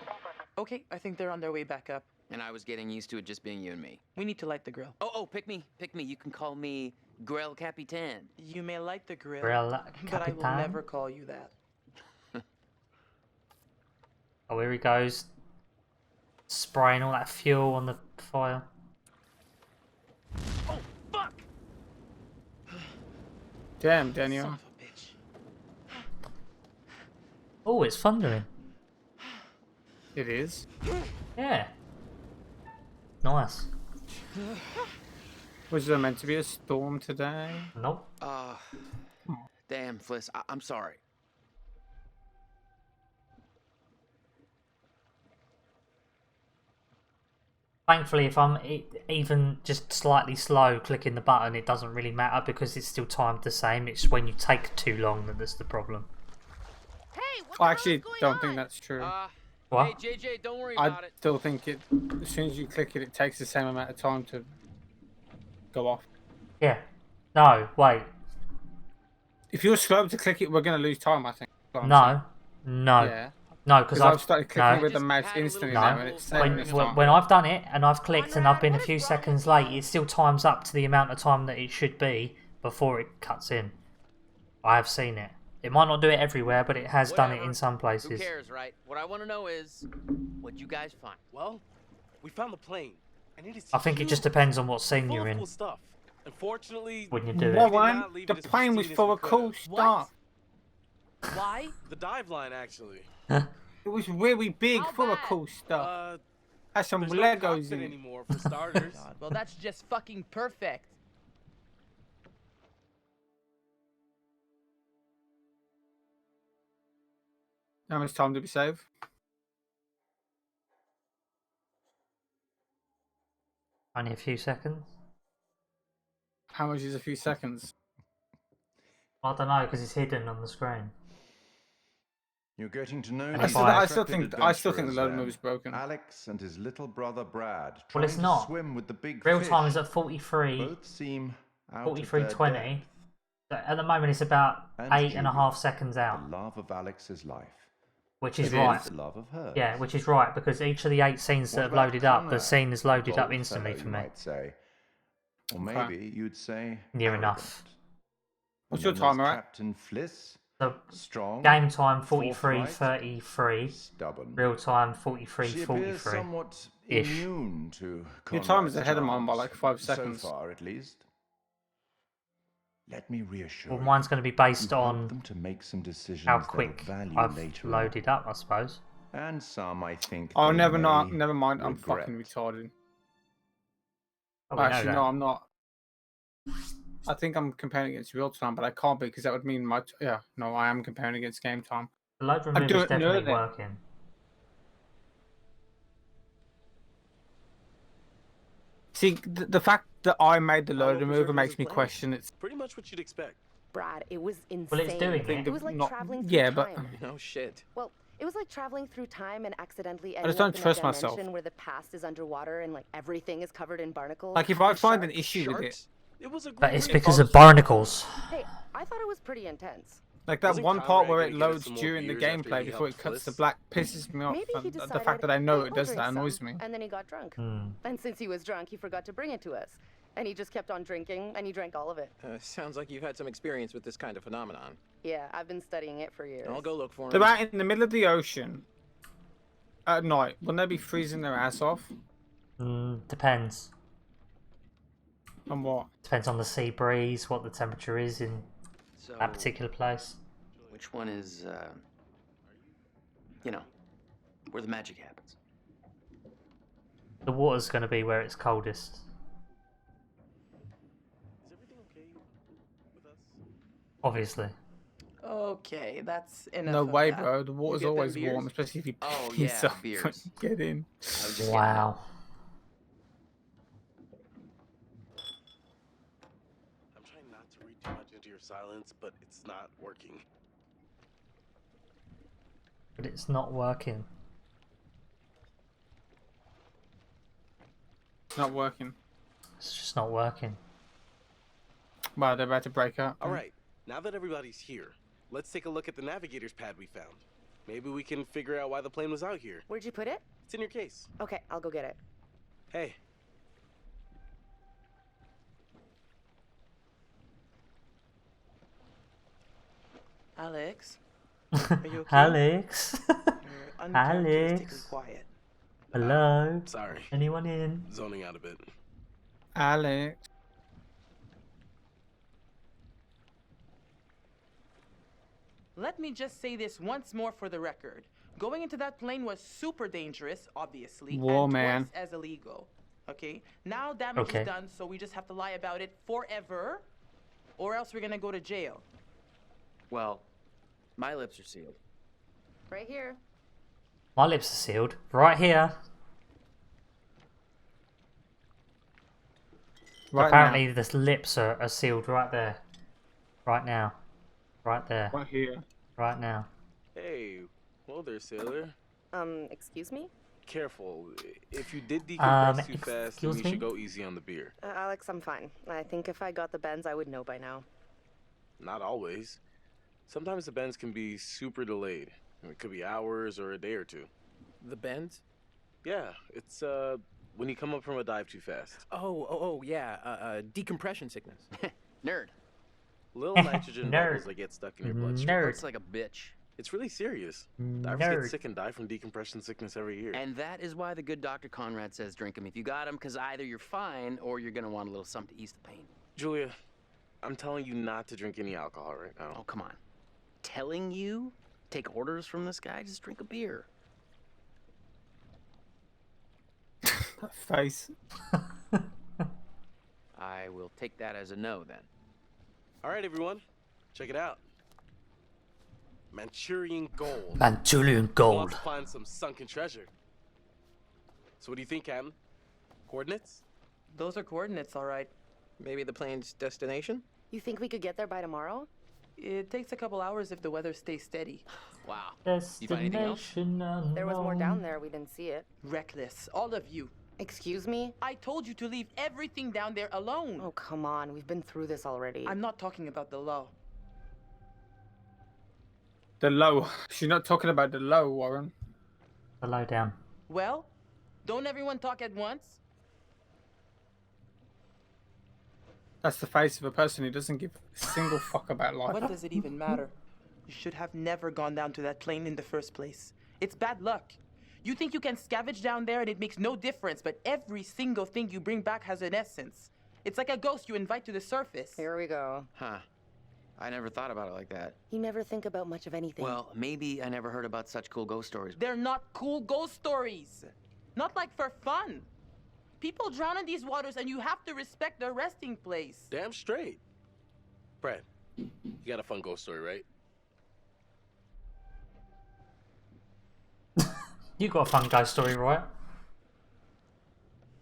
Okay, I think they're on their way back up. And I was getting used to it just being you and me. We need to light the grill. Oh, pick me. You can call me Grel Capitan. You may light the grill, Grill but I will Capitan? never call you that. Oh, here he goes. Spraying all that fuel on the fire. Oh, fuck! Damn, Daniel. Son of a bitch. Oh, it's thundering. It is. Yeah. Nice. Was there meant to be a storm today? Nope. Damn, Fliss, I'm sorry. Thankfully, if I'm even just slightly slow clicking the button, it doesn't really matter because it's still timed the same. It's when you take too long that that's the problem. Hey, what I actually don't think that's true. What? Hey, JJ, don't worry I about it. still think it. As soon as you click it, it takes the same amount of time to go off. Yeah. No, wait. If you're slow to click it, we're going to lose time. I think. That's what I'm No. No. saying. Yeah. No, because I've started clicking no. with the mouse instantly No. now, and it's saving us time. When I've done it and I've clicked and I've been a few seconds late, it still times up to the amount of time that it should be before it cuts in. I have seen it. It might not do it everywhere, but it has done it in some places. Who cares, right? What I want to know is, what'd you guys find? Well, we found the plane, and it is I think it just depends on what scene you're in cool stuff. Unfortunately, when you do No it. one. The plane was full of cool stuff. Why? The dive line, actually. It was really big, full of cool stuff. Had some There's no Legos cockpit in it. anymore, for starters. God, well, that's just fucking perfect. How much time did we save? Only a few seconds. How much is a few seconds? I don't know because it's hidden on the screen. You're getting to know And these if I still think intrepid the load adventurers move is broken. Alex and his little brother Brad Well, trying it's to not. swim with the big Real fish. time is at 43. Both seem out of their 43:20. At the moment, it's about And 8.5 Julia, seconds out, The love of Alex's life. which is It right. The love of hers. Yeah, which is right because each of the 8 scenes that What have about loaded up, the Conrad? scene is loaded up Bold instantly fellow, for you me. might say. Or maybe you'd say Near arrogant. enough. What's And your then there's timer at? Captain Fliss, So strong, game time forthright, 43:33. stubborn. Real time She appears 43:43. somewhat Ish. immune to Your time is Conrad's ahead of mine by charms, like 5 seconds. So far, at least. Let me reassure Well, you. mine's going to be based you help on them to make some decisions how they'll quick value I've later on. loaded up, I suppose. And some, I think. Oh, they never may mind. I'm regret. fucking retarded. Oh, we know Actually, that. no, I'm not. I think I'm comparing against real time, but I can't be because that would mean my. Yeah, no, I am comparing against game time. The load I remove is don't know definitely that. working. See, the fact that I made the load Preserve remover yours makes as me planned. question its. Pretty much what you'd expect. Brad, it was insane. Well, it's doing think it. It was like not- traveling through yeah, but- time. No shit. Well, it was like traveling through time and accidentally I ending just don't up in trust a myself. dimension where the past is underwater and like everything is covered in barnacles. Like, if I and find an sharks. issue with it, Sharks? It was a But great it's way because to of barnacles. Hey, I thought it was pretty intense. like that Wasn't one part Conrad where gonna it give us loads some more during the beers after gameplay he before it helped cuts the Fliss? black pisses me off. Maybe he And decided, the fact that I know "Hey, it I'll does drink that annoys some," me. And then he got drunk. Hmm. And since he was drunk, he forgot to bring it to us. And he just kept on drinking, and he drank all of it. Sounds like you've had some experience with this kind of phenomenon. Yeah, I've been studying it for years. I'll go look for him. They're out in the middle of the ocean at night. Wouldn't they be freezing their ass off? Depends. And what? Depends on the sea breeze, what the temperature is in So, that particular place. which one is, you know, where the magic happens? The water's going to be where it's coldest. Is everything okay with us? Obviously. Okay, that's enough. No of way, that. bro. The You water's get them always beers? warm, especially if you Oh, pee yeah, yourself beers. when you get in. I was just Wow. I'm trying not to read too much into your silence, but it's not working. But it's not working. It's not working. It's just not working. Well, they're about to break up. All right, now that everybody's here, let's take a look at the navigator's pad we found. Maybe we can figure out why the plane was out here. Where'd you put it? It's in your case. Okay, I'll go get it. Hey. Alex, are you okay? Alex. You're uncharacteristically Alex. quiet. Hello. Sorry. Anyone in? Zoning out a bit. Alex. Let me just say this once more for the record. Going into that plane was super dangerous, obviously, Whoa, and man. twice as illegal. Okay? Now damage Okay. is done, so we just have to lie about it forever, or else we're gonna go to jail. Well, my lips are sealed. Right here. My lips are sealed. Right here. Right Apparently the lips are sealed right there. Right now. Right there. Right here. Right now. Hey, whoa there, sailor. Excuse me? Careful. If you did decompress too fast, then excuse you me? should go easy on the beer. Alex, I'm fine. I think if I got the bends, I would know by now. Not always. Sometimes the bends can be super delayed. It could be hours or a day or two. The bends? Yeah, it's when you come up from a dive too fast. Oh, yeah. Decompression sickness. Nerd. Little nitrogen Nerd. bubbles that get stuck in your bloodstream. Nerd. Looks like a bitch. It's really serious. Divers Nerd. get sick and die from decompression sickness every year. And that is why the good Dr. Conrad says drink them if you got them, because either you're fine or you're going to want a little something to ease the pain. Julia, I'm telling you not to drink any alcohol right now. Oh, come on. Telling you? Take orders from this guy? Just drink a beer. That face. I will take that as a no, then. All right, everyone, check it out. Manchurian gold. Manchurian We'll gold. have to find some sunken treasure. So what do you think, Captain? Coordinates? Those are coordinates, all right. Maybe the plane's destination? You think we could get there by tomorrow? It takes a couple hours if the weather stays steady. Wow. You find anything else? Destination There was more down there. We didn't see it. Reckless, all of you. Excuse me? I told you to leave everything down there alone. Oh, come on. We've been through this already. I'm not talking about the law. The low. She's not talking about the low, Warren. The lowdown. Well, don't everyone talk at once? That's the face of a person who doesn't give a single fuck about life. What does it even matter? You should have never gone down to that plane in the first place. It's bad luck. You think you can scavenge down there and it makes no difference, but every single thing you bring back has an essence. It's like a ghost you invite to the surface. Here we go. Huh. I never thought about it like that. You never think about much of anything. Well, maybe I never heard about such cool ghost stories. They're not cool ghost stories. Not like for fun. People drown in these waters and you have to respect their resting place. Damn straight. Brad, you got a fun ghost story, right? You got a fun ghost story, right?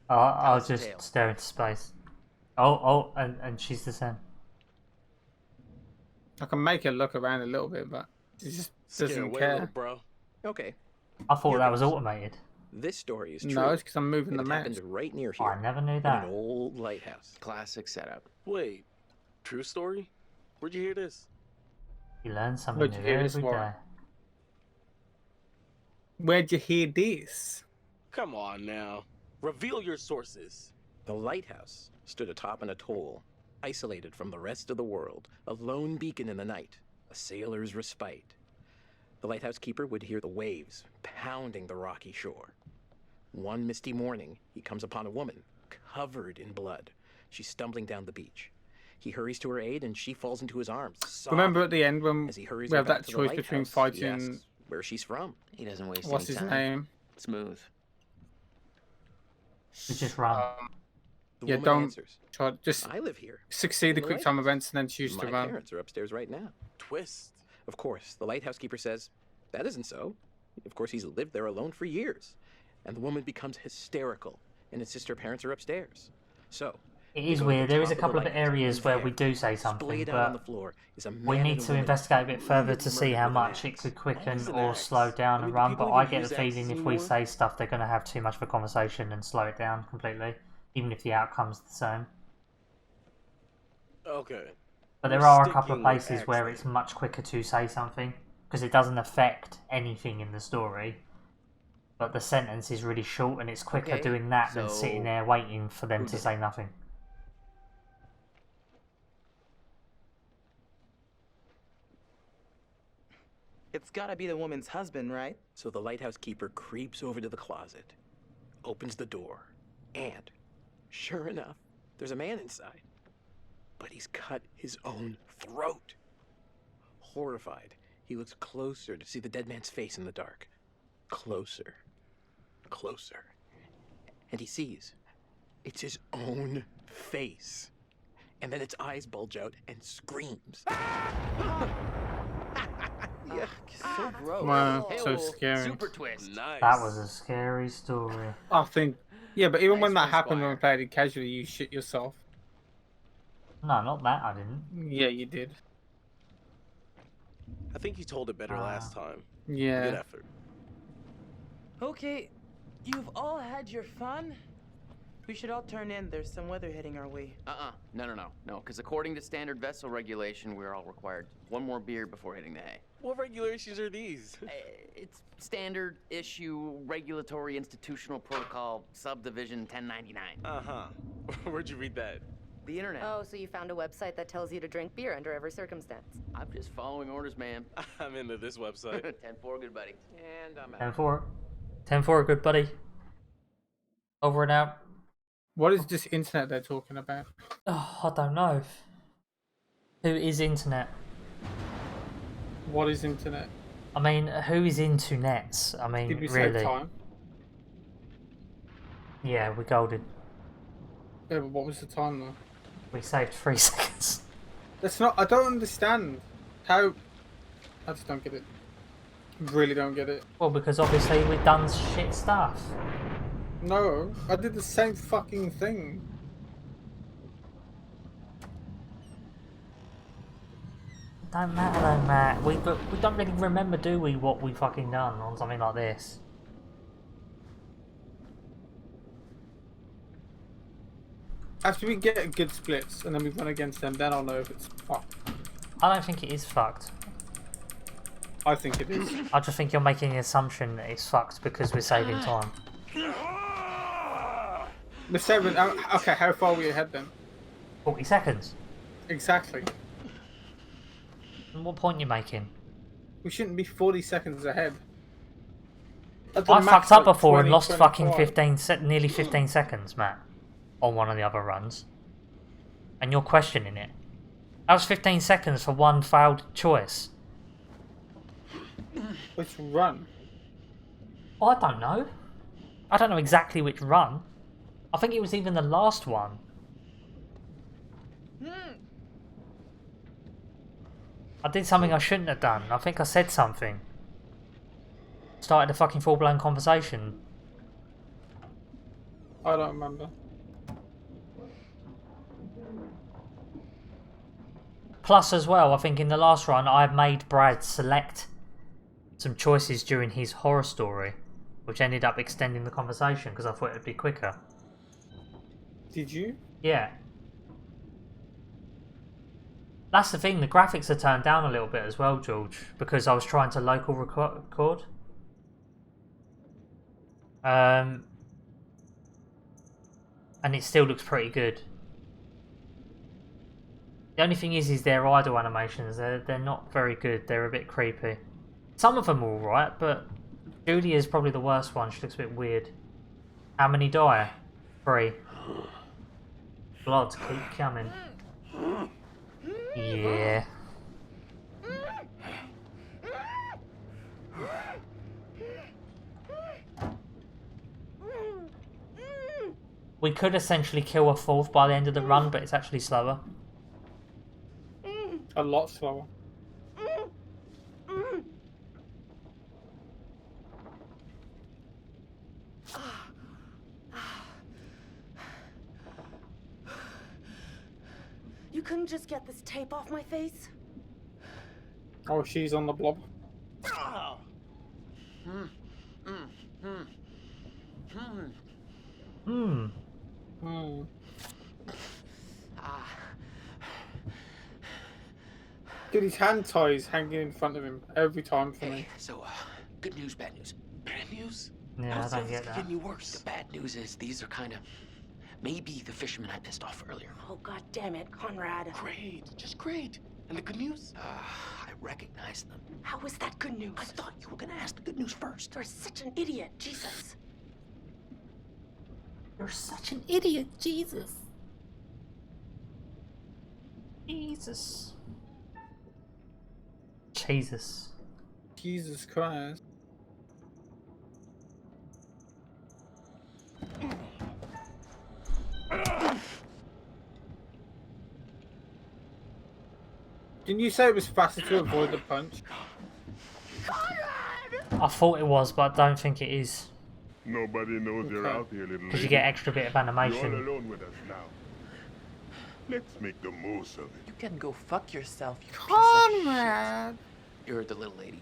Oh, I'll us the just tale. stare into space. Oh, and she's the same. I can make her look around a little bit, but she just Scare doesn't away, little care. bro. Okay. I thought Here that was goes. automated. This story is true. No, it's because I'm moving the It mouse. happened right near Oh, here. I never knew in that. an old lighthouse. Classic setup. Wait, true story? Where'd you hear this? You learn something Where'd new you hear this, every Warren? day. Where'd you hear this? Come on now. Reveal your sources. The lighthouse stood atop an atoll, isolated from the rest of the world, a lone beacon in the night, a sailor's respite. The lighthouse keeper would hear the waves pounding the rocky shore. One misty morning, he comes upon a woman covered in blood, She's stumbling down the beach. He hurries to her aid, and she falls into his arms. Remember at the end when As he hurries we her have back that to the choice between lighthouse, he fighting. asks where she's from. He doesn't waste What's any his time. name? Smooth. We just run. The Yeah, woman don't answers, try. Just I live here. succeed the in the quick time lighthouse. events and then choose My to run. parents are upstairs right now. Twist. Of course, the lighthouse keeper says, that isn't so. Of course, he's lived there alone for years. And the woman becomes hysterical and insists her parents are upstairs. So, It they is go to weird. the There is a top the couple of lighthouse, areas and where there, we do say something, splayed out on the but floor is a we man need and a to woman investigate a bit further brutally to see murdered how with an much it axe. could quicken Always an or axe. slow down I and mean, do run, people but I even get use the feeling axes if we anymore? say stuff, they're going to have too much of a conversation and slow it down completely, even if the outcome's the same. Okay. But there We're are a couple of sticking with places axe where then. it's much quicker to say something, because it doesn't affect anything in the story. But the sentence is really short, and it's quicker Okay, doing that than so sitting there waiting for them who to did say it? nothing. It's gotta be the woman's husband, right? So the lighthouse keeper creeps over to the closet, opens the door, and sure enough, there's a man inside. But he's cut his own throat. Horrified, he looks closer to see the dead man's face in the dark. Closer. Closer. And he sees it's his own face. And then its eyes bulge out and screams. Yeah. So gross. Wow, Hey, so oh, scary. Super twist. Nice. That was a scary story. I think. Yeah, but even when Nice that one, happened when we Squire. played it casually, you shit yourself. No, not that, I didn't. Yeah, you did. I think you told it better last time. Good Yeah. effort. Okay, you've all had your fun. We should all turn in. There's some weather heading our way. No. Because according to standard vessel regulation, we're all required one more beer before hitting the hay. What regulations are these? It's standard issue regulatory institutional protocol subdivision 1099. Uh-huh. Where'd you read that? The internet. Oh, so you found a website that tells you to drink beer under every circumstance. I'm just following orders, ma'am. I'm into this website. 10-4, good buddy. And I'm out. 10-4. 10-4, good buddy. Over and out. What is this internet they're talking about? Oh, I don't know. Who is internet? What is internet? I mean, who is into nets? I mean, Did we really? save time? Yeah, we golden. Yeah, but what was the time though? We saved 3 seconds. That's not. I don't understand how. I just don't get it. Really don't get it. Well, because obviously we've done shit stuff. No, I did the same fucking thing. Don't matter though, Matt. We don't really remember, do we, what we fucking done on something like this? After we get good splits and then we run against them, then I'll know if it's fucked. I don't think it is fucked. I think it is. I just think you're making the assumption that it's fucked because we're saving time. We're saving. Okay, how far are we ahead then? 40 seconds. Exactly. And what point are you making? We shouldn't be 40 seconds ahead. I fucked up before and lost fucking 25. nearly 15 seconds, Matt, on one of the other runs. And you're questioning it. That was 15 seconds for one failed choice. Which run? Oh, I don't know. I don't know exactly which run. I think it was even the last one. I did something I shouldn't have done. I think I said something. Started a fucking full-blown conversation. I don't remember. Plus as well, I think in the last run I made Brad select some choices during his horror story, which ended up extending the conversation because I thought it'd be quicker. Did you? Yeah. That's the thing, the graphics are turned down a little bit as well, George, because I was trying to local record. And it still looks pretty good. The only thing is their idle animations, they're not very good, they're a bit creepy. Some of them are alright, but Julia's probably the worst one, she looks a bit weird. How many die? 3. Blood keep coming. Yeah. We could essentially kill a fourth by the end of the run, but it's actually slower. A lot slower. You couldn't just get this tape off my face? Oh, she's on the blob. Dude, his hand ties hanging in front of him every time for me. So, good news, bad news. Bad news? Yeah, I don't get It's that. getting worse. The bad news is these are kind of maybe the fishermen I pissed off earlier. Oh, god damn it, Conrad. Great, just great. And the good news? I recognize them. How is that good news? I thought you were gonna ask the good news first. You're such an idiot, Jesus. You're such an idiot, Jesus. Jesus. Jesus. Jesus Christ. Didn't you say it was faster to avoid the punch? I thought it was, but I don't think it is. Nobody knows you're out here, little lady. Because you get extra bit of You're animation. all alone with us now. Let's make the most of it. You can go fuck yourself, you Conrad! You're the little lady.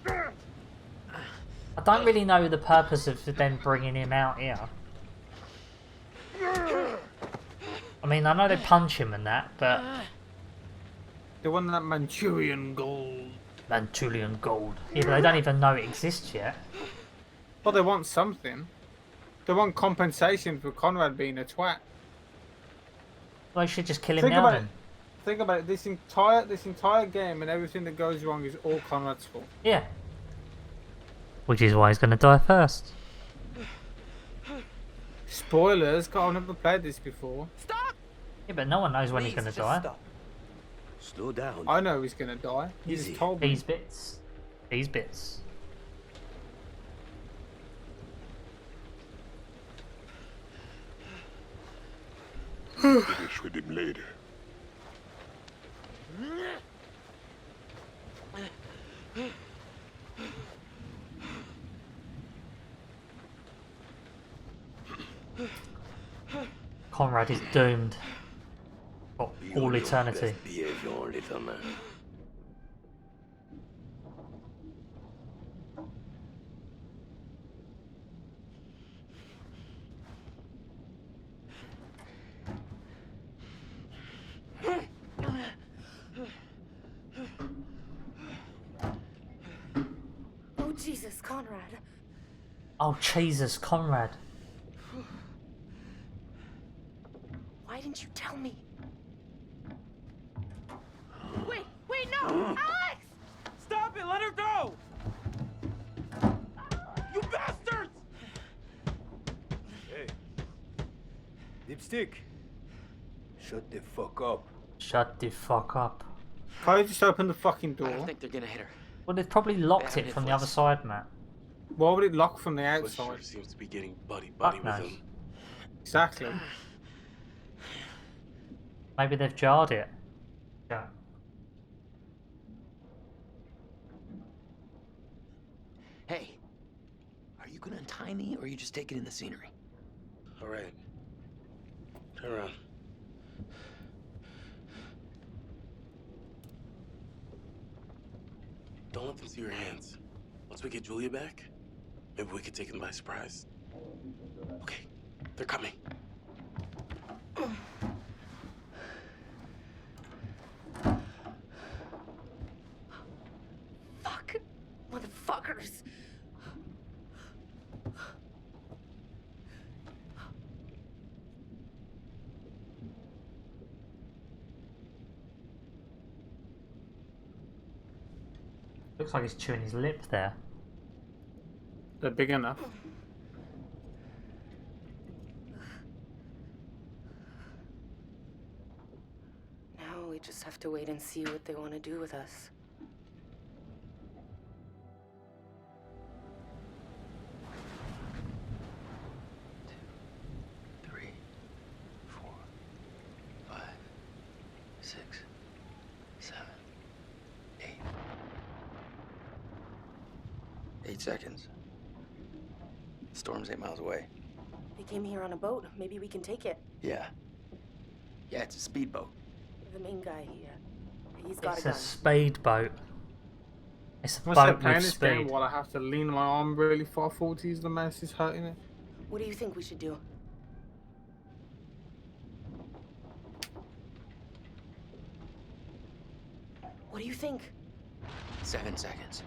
I don't really know the purpose of them bringing him out here. I mean, I know they punch him and that, but... They want that Manchurian gold. Manchurian gold. Yeah, but they don't even know it exists yet. Well, they want something. They want compensation for Conrad being a twat. Well, they should just kill him Think now about then. it. Think about it. This entire game and everything that goes wrong is all Conrad's fault. Yeah. Which is why he's going to die first. Spoilers. God, I've never played this before. Yeah, but no one knows when he's going to die. Slow down. I know he's going to die. He's Easy. told me. These bits. These bits. Finish with him later. Conrad is doomed. For all eternity. Behavior, little man. Oh, Jesus, Conrad. Oh, Jesus, Conrad. Why didn't you tell me? Wait, no! Alex! Stop it! Let her go! You bastards! Hey. Lipstick. Shut the fuck up. Shut the fuck up. Can't you just open the fucking I don't door? think they're gonna hit her. Well, they've probably locked They it haven't from hit the other us. side, Matt. Why would it lock from the But sure outside? seems to be getting buddy Fuck with knows. him. Exactly. Maybe they've jarred it. Yeah. Hey, are you gonna untie me or are you just taking in the scenery? All right. Turn around. Don't let them see your hands. Once we get Julia back, maybe we could take them by surprise. Okay, they're coming. Fuck. Motherfuckers. Looks like he's chewing his lip there. They're big enough. Now we just have to wait and see what they want to do with us. Seconds. The storm's 8 miles away. They came here on a boat. Maybe we can take it. Yeah. Yeah, it's a speedboat. The main guy, he's got It's a a gun. speedboat. It's a Once they're boat playing with this game speed. while I have to lean my arm really far forward to use the mouse is hurting it. What do you think we should do? What do you think? 7 seconds.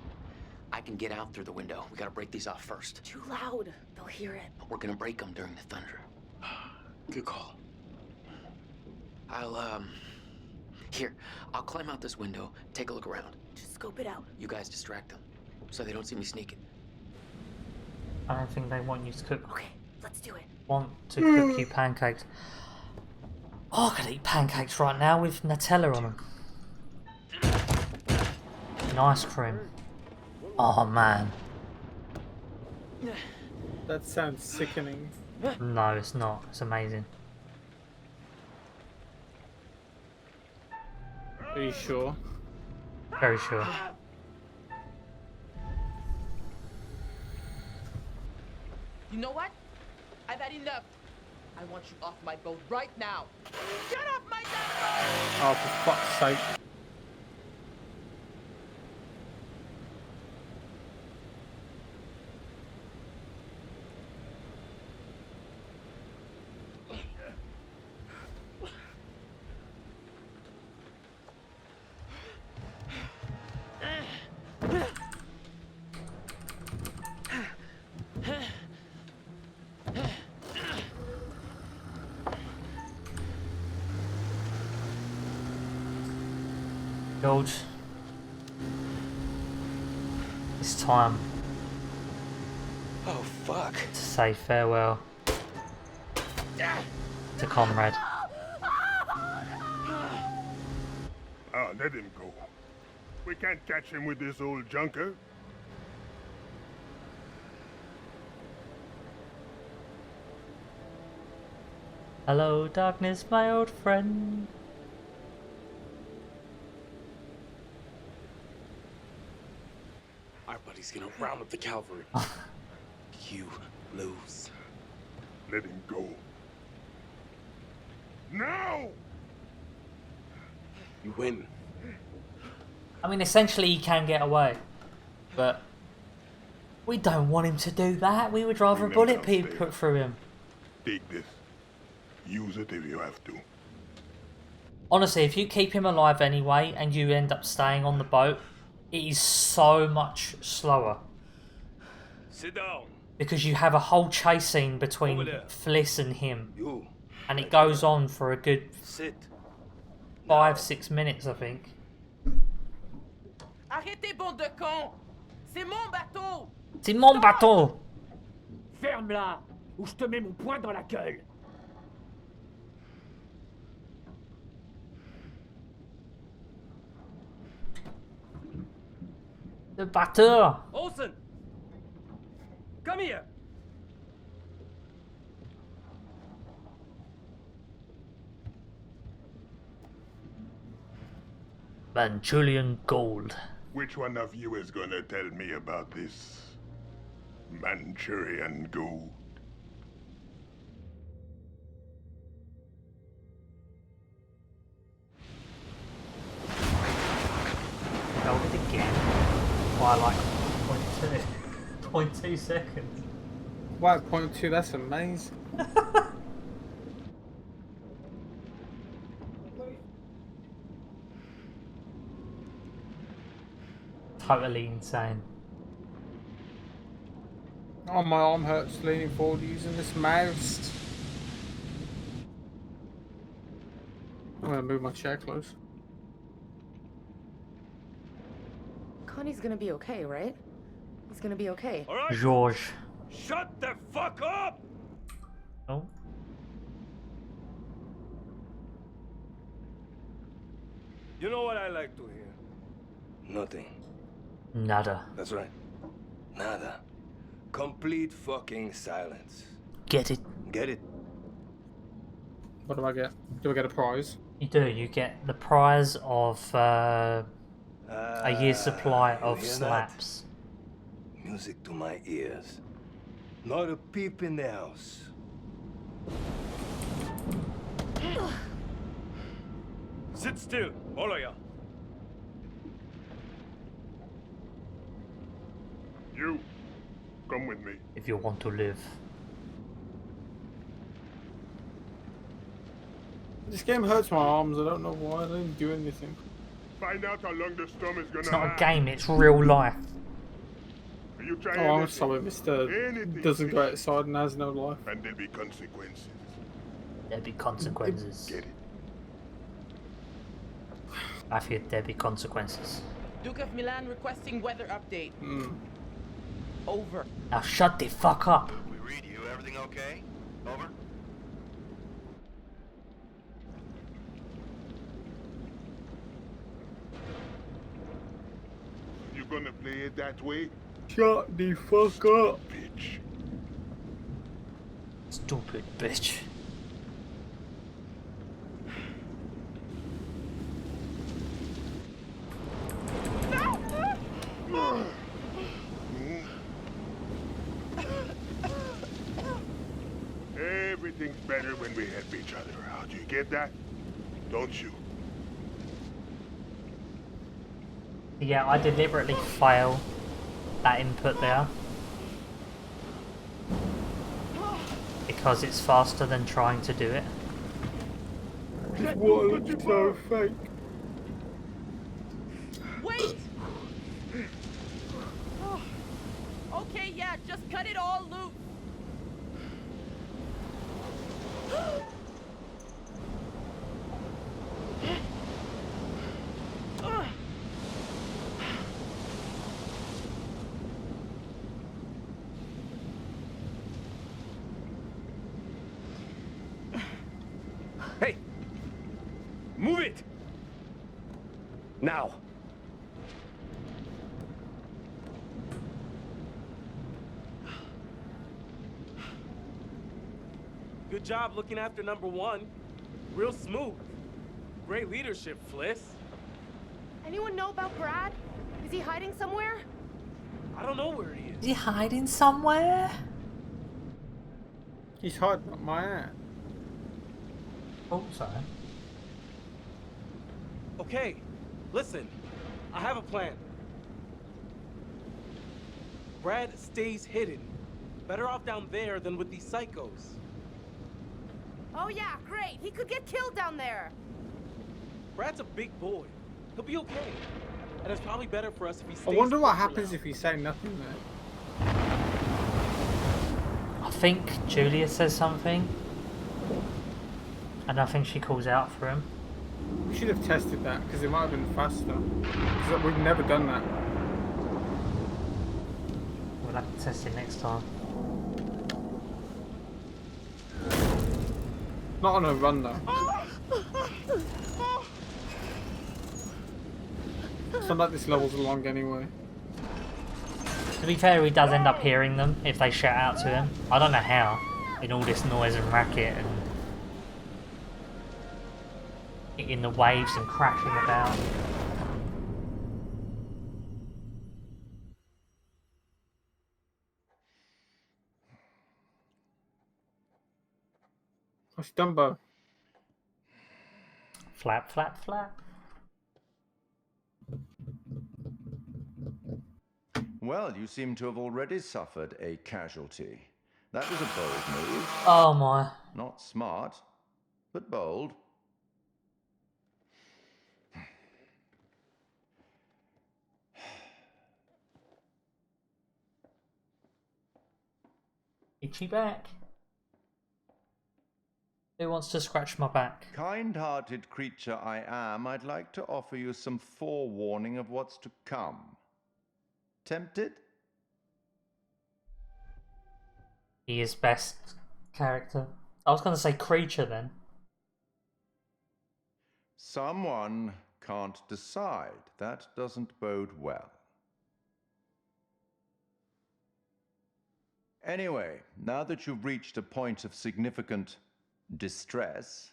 I can get out through the window. We gotta break these off first. Too loud. They'll hear it. We're gonna break them during the thunder. Good call. I'll climb out this window, take a look around. Just scope it out. You guys distract them, so they don't see me sneaking. I don't think they want you to cook. Okay, let's do it. Want to cook you pancakes. Oh, I could eat pancakes right now with Nutella on them. And ice cream. Oh man. That sounds sickening. No, it's not. It's amazing. Are you sure? Very sure. You know what? I've had enough. I want you off my boat right now. Get off my boat! Oh, for fuck's sake. George. It's time Oh, fuck. to say farewell to Comrade. Let him go. We can't catch him with this old junker. Hello, darkness, my old friend. Our buddy's gonna round up the cavalry. You lose. Let him go. Now! You win. I mean, essentially he can get away, but we don't want him to do that. We would rather a bullet be put through him. Take this. Use it if you have to. Honestly, if you keep him alive anyway and you end up staying on the boat, it is so much slower. Sit down. Because you have a whole chase scene between Fliss and him. And it goes on for a good 5-6 minutes, I think. Arrêtez, bande de cons! C'est mon bateau! C'est mon bateau! Ferme-la, ou je te mets mon poing dans la gueule. Le batteur! Olsen! Come here! Manchurian gold. Which one of you is gonna tell me about this Manchurian gold? Held it again by like 0.2 seconds. Wow, 0.2, that's amazing. Totally insane. Oh, my arm hurts leaning forward using this mouse. I'm gonna move my chair close. Connie's gonna be okay, right? He's gonna be okay. All right. George. Shut the fuck up! Oh. You know what I like to hear? Nothing. Nada. That's right. Nada. Complete fucking silence. Get it? Get it? What do I get? Do I get a prize? You do. You get the prize of a year's supply you of hear that? slaps. Music to my ears. Not a peep in the house. Sit still, all of ya. You, come with me. If you want to live. This game hurts my arms. I don't know why. I didn't do anything. Find out how long the storm is gonna It's not a last. game. It's real life. Are you trying Oh, I'm anything? sorry, Mr. Doesn't go outside and has no life. And there'll be consequences. There'll be consequences. Get it? I fear there'll be consequences. Duke of Milan requesting weather update. Over. Now shut the fuck up. We read you. Everything okay? Over. You gonna play it that way? Shut the fuck up. Bitch. Stupid bitch. Everything's better when we help each other out. You get that? Don't you? Yeah, I deliberately fail that input there. Because it's faster than trying to do it. What looks so fake. Wait! Okay, yeah, just cut it all loose. Hey! Move it! Now! Good job looking after number one. Real smooth. Great leadership, Fliss. Anyone know about Brad? Is he hiding somewhere? I don't know where he is. Is he hiding somewhere? He's hiding up my ass. Oh, sorry. Okay, listen. I have a plan. Brad stays hidden. Better off down there than with these psychos. Oh yeah, great. He could get killed down there. Brad's a big boy. He'll be okay. And it's probably better for us if he stays. I wonder what put for happens now. if you say nothing there. I think Julia says something. And I think she calls out for him. We should have tested that because it might have been faster. Because we've never done that. We'll have to test it next time. Not on a run though. It's not like this level's long anyway. To be fair, he does end up hearing them if they shout out to him. I don't know how, in all this noise and racket and in the waves and crashing about. What's Dumbo? Flap, flap, flap. Well, you seem to have already suffered a casualty. That was a bold move. Oh my. Not smart, but bold. Itchy back. Who wants to scratch my back? Kind-hearted creature I am, I'd like to offer you some forewarning of what's to come. Tempted? He is best character. I was going to say creature then. Someone can't decide. That doesn't bode well. Anyway, now that you've reached a point of significant distress,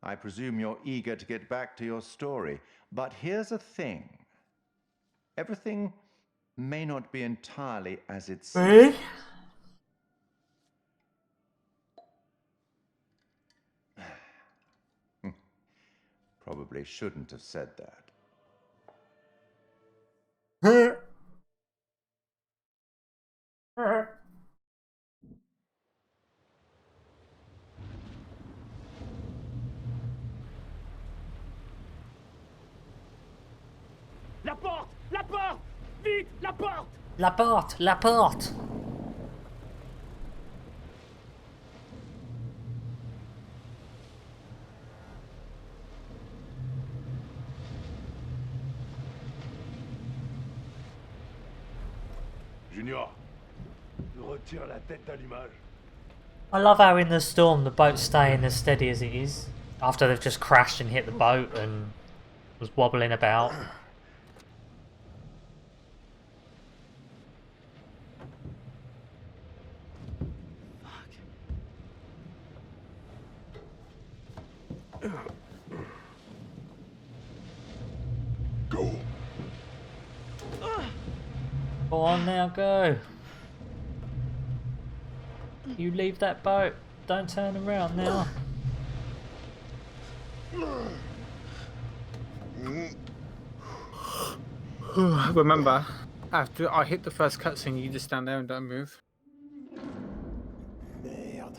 I presume you're eager to get back to your story. But here's the thing. Everything may not be entirely as it seems. Probably shouldn't have said that. La porte! La porte! Vite! La porte! La porte! La porte! Junior, retire la tête à l'image. I love how in the storm the boat's staying as steady as it is after they've just crashed and hit the boat and was wobbling about. Go. Go on now, go. You leave that boat. Don't turn around now. Remember, after I hit the first cutscene, you just stand there and don't move. Merde.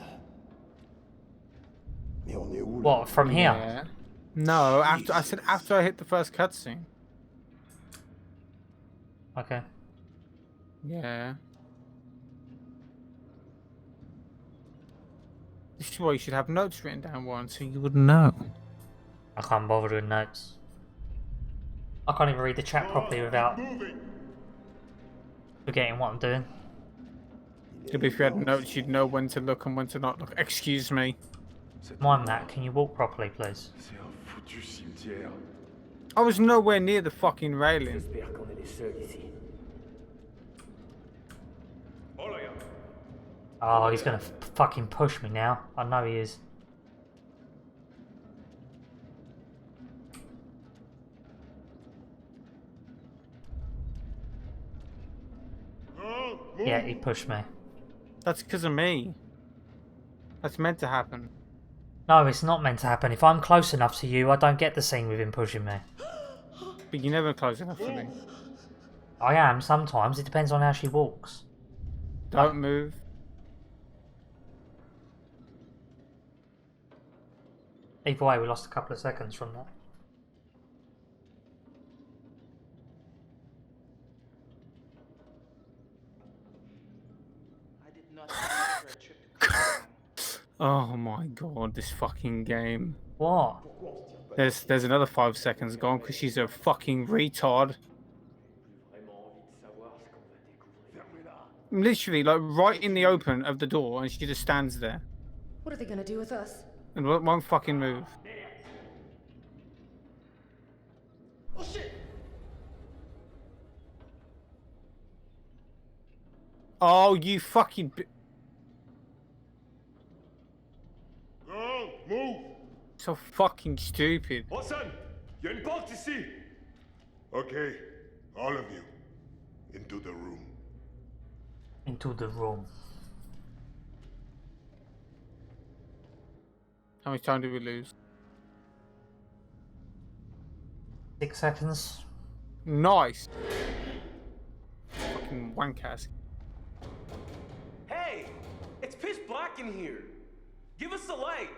Mais on est où là? What, from here? Yeah. No, after I said after I hit the first cutscene. Okay. Yeah. This is why you should have notes written down once so you would know. I can't bother doing notes. I can't even read the chat properly without forgetting what I'm doing. If you had notes, you'd know when to look and when to not look. Excuse me. Mind that, can you walk properly, please? I was nowhere near the fucking railing. Oh, he's gonna fucking push me now. I know he is. Yeah, he pushed me. That's because of me. That's meant to happen. No, it's not meant to happen. If I'm close enough to you, I don't get the scene with him pushing me. But you're never close enough to me. I am sometimes. It depends on how she walks. Don't move. Either way, we lost a couple of seconds from that. Oh my god, this fucking game. What? There's another 5 seconds gone because she's a fucking retard. Literally, like right in the open of the door, and she just stands there What are they gonna do with us? and won't fucking move. Oh shit! Oh, you fucking. Go, move. So fucking stupid. Watson, y a une porte ici. Okay, all of you, into the room. Into the room. How much time did we lose? 6 seconds. Nice. Fucking wank-ass. Hey! It's pitch black in here! Give us a light!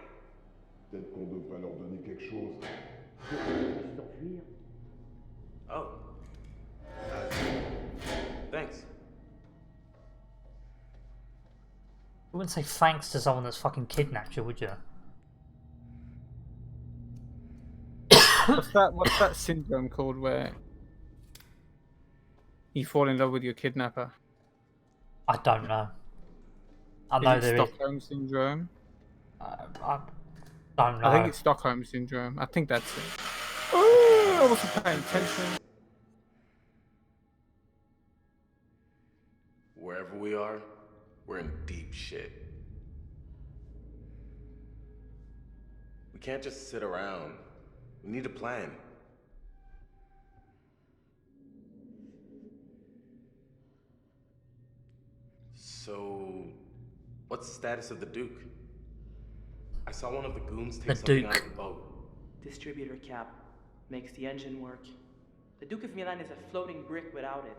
Peut-être qu'on devrait leur donner quelque chose. Oh. Thanks. You wouldn't say thanks to someone that's fucking kidnapped you, would you? What's that syndrome called where you fall in love with your kidnapper? I don't know. I Is know it there is. Stockholm syndrome? I don't know. I think it's Stockholm syndrome. I think that's it. Oh, I wasn't paying attention. Wherever we are, we're in deep shit. We can't just sit around. We need a plan. So, what's the status of the Duke? I saw one of the goons take something out of the boat. Distributor cap makes the engine work. The Duke of Milan is a floating brick without it.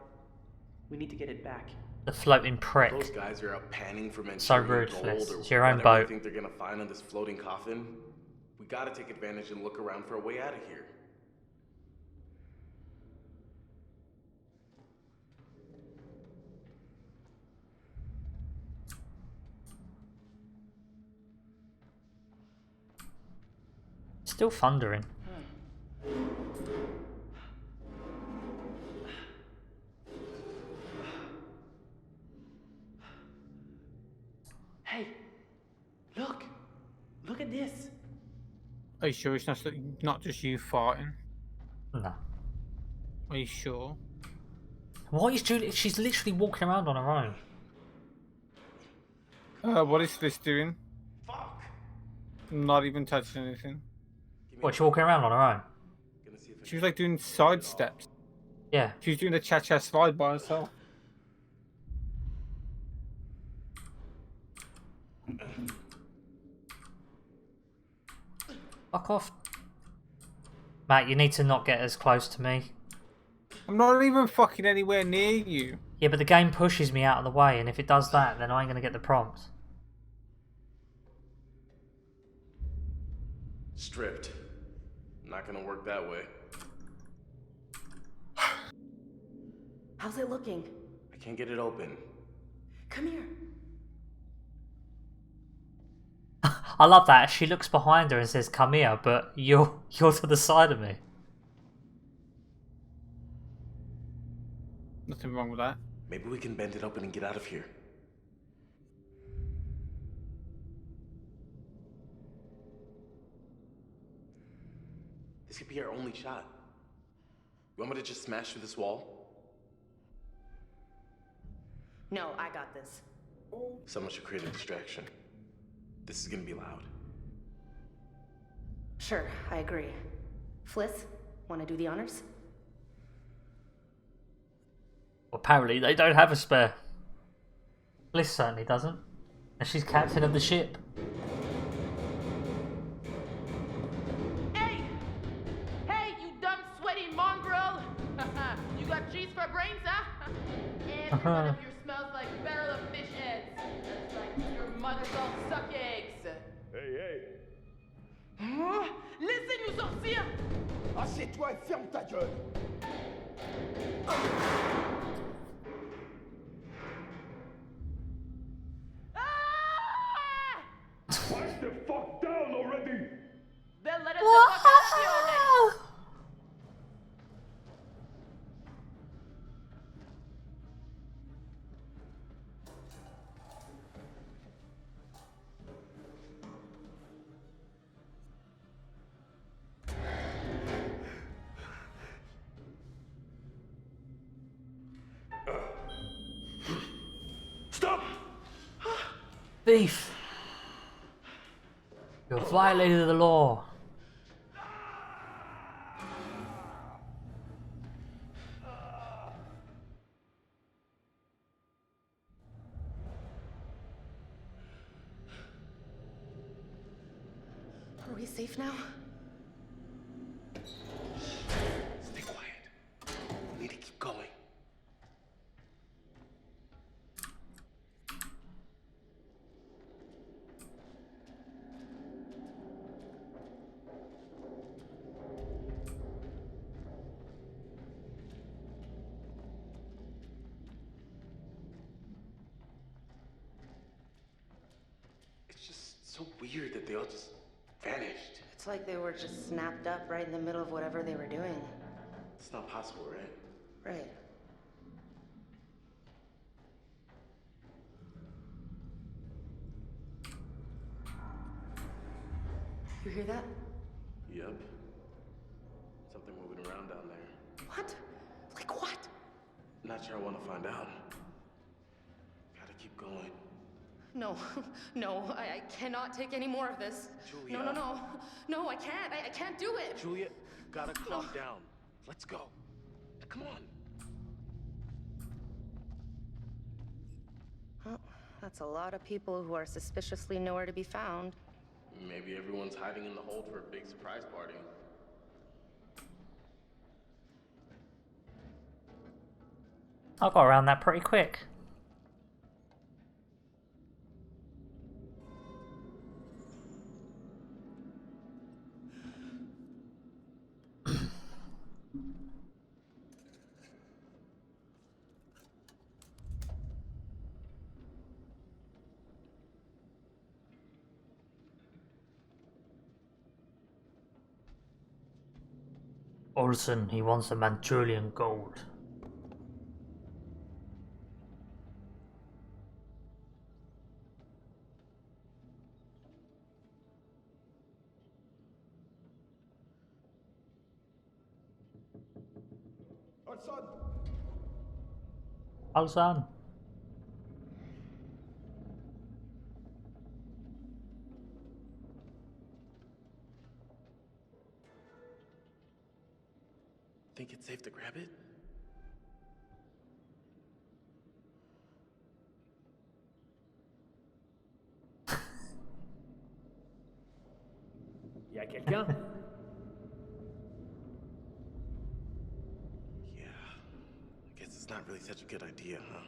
We need to get it back. The floating prick. Those guys are out panning for So Manchurian ruthless. gold or It's your own whatever they boat. think they're gonna find on this floating coffin. We gotta take advantage and look around for a way out of here. Still thundering. Hey, look! Look at this! Are you sure it's not just you farting? No. Are you sure? What is Julie? She's literally walking around on her own. What is this doing? Fuck! Not even touching anything. What, she's walking around on her own? She was like doing side steps. Yeah. She was doing the cha-cha slide by herself. Fuck off. Matt, you need to not get as close to me. I'm not even fucking anywhere near you. Yeah, but the game pushes me out of the way, and if it does that, then I ain't gonna get the prompts. Stripped. Not gonna work that way. How's it looking? I can't get it open. Come here. I love that. She looks behind her and says, "Come here," but you're to the side of me. Nothing wrong with that. Maybe we can bend it open and get out of here. This could be our only shot. You want me to just smash through this wall? No, I got this. Someone should create a distraction. This is gonna be loud. Sure, I agree. Fliss, wanna do the honors? Apparently, they don't have a spare. Bliss certainly doesn't. And she's captain of the ship. Hey! Hey, you dumb sweaty mongrel! You got cheese for brains, huh? Every one of you smells like barrel of fish heads. That's right, your mother's all suck eggs. Hey! Huh? Listen, you sorcier! Assieds-toi et ferme ta gueule! Pipe the fuck down already! Then let us the fuck out of here already! Stop! Thief! You violated the law. Are we safe now? Stay quiet. We need to keep going. It's just so weird that they all just vanished. It's like they were just snapped up right in the middle of whatever they were doing. It's not possible, right? Right. You hear that? Yep. Something moving around down there. What? Like what? Not sure I want to find out. Gotta keep going. No, no, I cannot take any more of this. Julia. No, no, no. No, I can't. I can't do it. Julia, you gotta calm down. Let's go. Come on. Well, that's a lot of people who are suspiciously nowhere to be found. Maybe everyone's hiding in the hold for a big surprise party. I got around that pretty quick. Olsen, he wants the Manchurian gold. Olsen. Think it's safe to grab it? Y a quelqu'un? Yeah. I guess it's not really such a good idea, huh?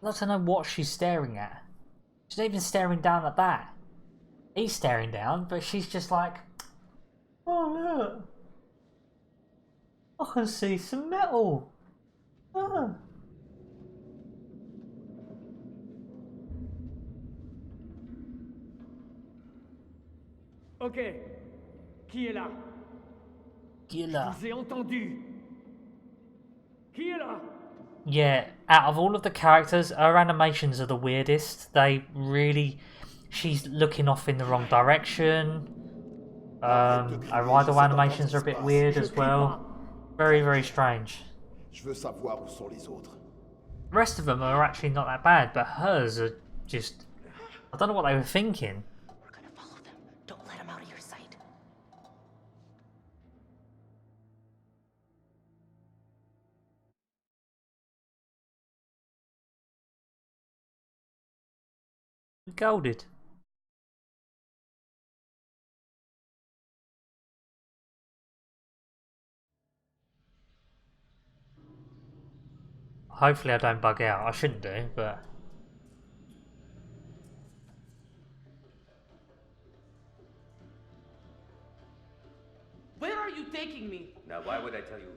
I'd like to know what she's staring at. She's not even staring down at that. He's staring down, but she's just like, oh look, I can see some metal. Ah. Ok. Qui est là? Qui est là? Je vous ai entendu. Qui est là? Yeah, out of all of the characters, her animations are the weirdest. They really... She's looking off in the wrong direction. Her idle animations are a bit weird as well. Very, very strange. Je veux savoir où sont les autres. The rest of them are actually not that bad, but hers are just... I don't know what they were thinking. We're gonna follow them. Don't let them out of your sight. Golded. Hopefully I don't bug out. I shouldn't do, but... Where are you taking me? Now, why would I tell you?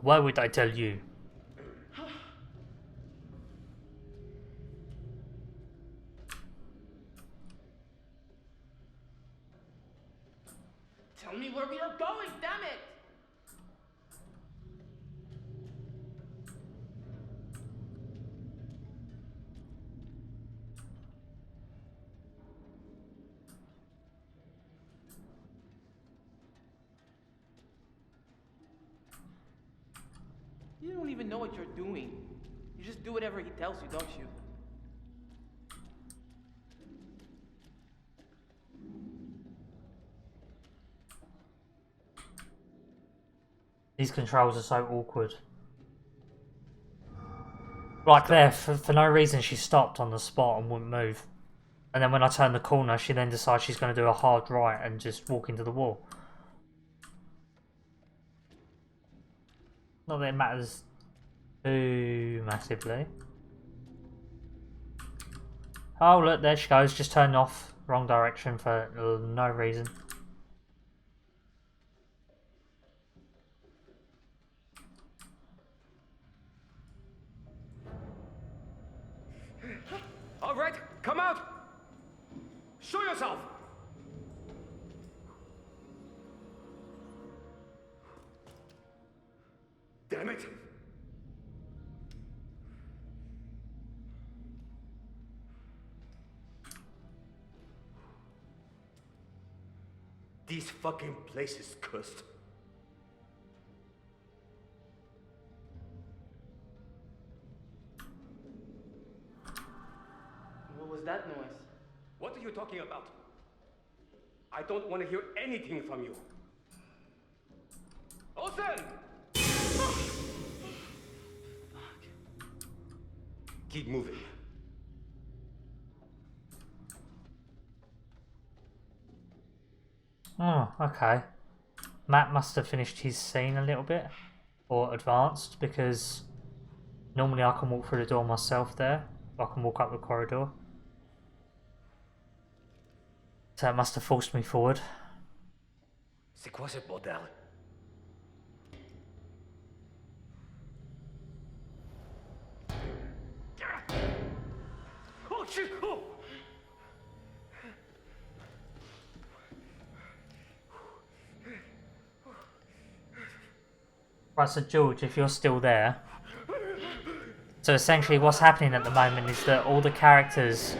Why would I tell you? Tell me where we are going, damn it! You don't even know what you're doing. You just do whatever he tells you, don't you? These controls are so awkward. Like there, for no reason she stopped on the spot and wouldn't move. And then when I turn the corner, she then decides she's going to do a hard right and just walk into the wall. Not that it matters too massively. Oh look, there she goes, just turned off. Wrong direction for no reason. All right, come out! Show yourself! Damn it! This fucking place is cursed. What was that noise? What are you talking about? I don't want to hear anything from you. Olsen! Keep moving. Oh, okay. Matt must have finished his scene a little bit, or advanced, because normally I can walk through the door myself there. I can walk up the corridor. So it must have forced me forward. C'est quoi ce bordel? Oh shit! Oh. Right, so George, if you're still there. So essentially what's happening at the moment is that all the characters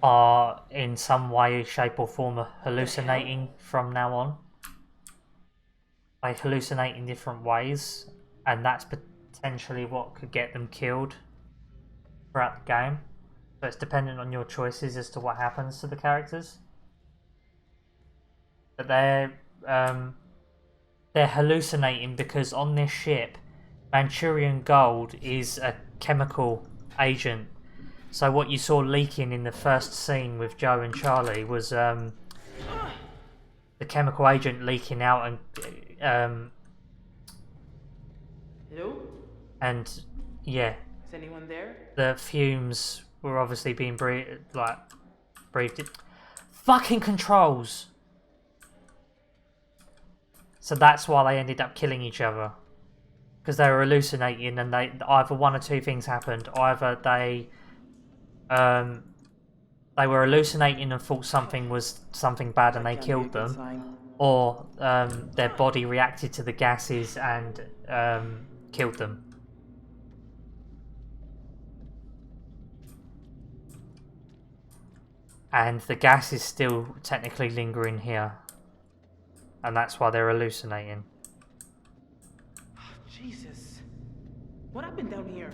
are in some way, shape or form hallucinating from now on. They hallucinate in different ways, and that's potentially what could get them killed throughout the game. So it's dependent on your choices as to what happens to the characters. But they're hallucinating because on this ship, Manchurian Gold is a chemical agent. So what you saw leaking in the first scene with Joe and Charlie was the chemical agent leaking out, and Hello? and yeah, Is anyone there? the fumes were obviously being breathed in. Fucking controls. So that's why they ended up killing each other, because they were hallucinating, and they either one or two things happened. Either they were hallucinating and thought something was something bad and they killed them, or their body reacted to the gases and killed them. And the gas is still technically lingering here, and that's why they're hallucinating. Jesus. What happened down here?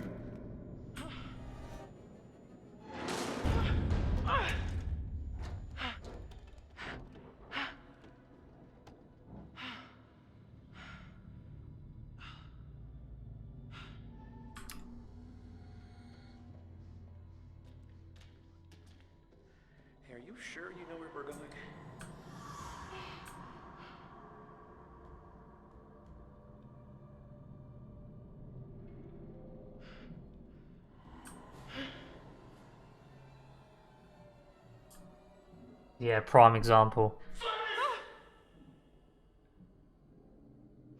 Are you sure you know where we're going? Yeah, prime example.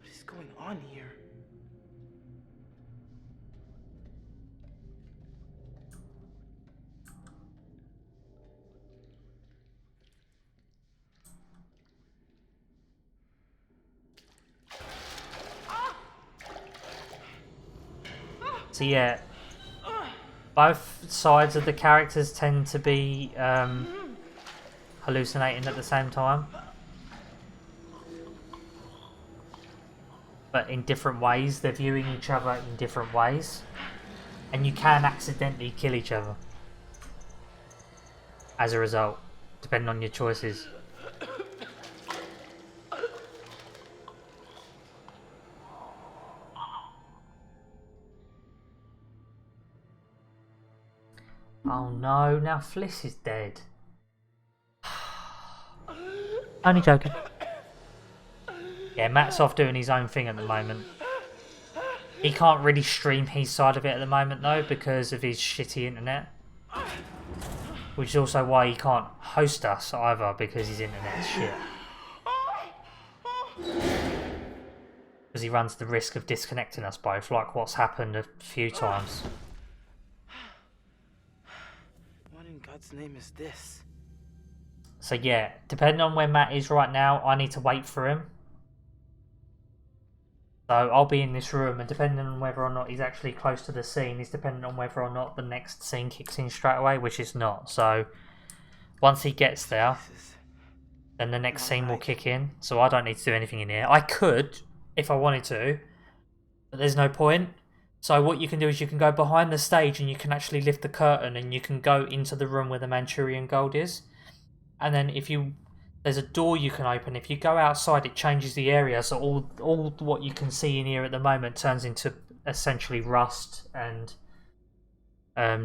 What is going on here? So yeah, both sides of the characters tend to be hallucinating at the same time, but in different ways. They're viewing each other in different ways, and you can accidentally kill each other as a result, depending on your choices. Oh no, now Fliss is dead. Only joking. Yeah, Matt's off doing his own thing at the moment. He can't really stream his side of it at the moment though, because of his shitty internet. Which is also why he can't host us either, because his internet's shit. Because he runs the risk of disconnecting us both, like what's happened a few times. What in God's name is this? So yeah, depending on where Matt is right now, I need to wait for him. So I'll be in this room, and depending on whether or not he's actually close to the scene is dependent on whether or not the next scene kicks in straight away, which is not. So once he gets there, then the next scene will kick in. So I don't need to do anything in here. I could, if I wanted to, but there's no point. So what you can do is you can go behind the stage and you can actually lift the curtain and you can go into the room where the Manchurian gold is. And then there's a door you can open. If you go outside, it changes the area. So all what you can see in here at the moment turns into essentially rust and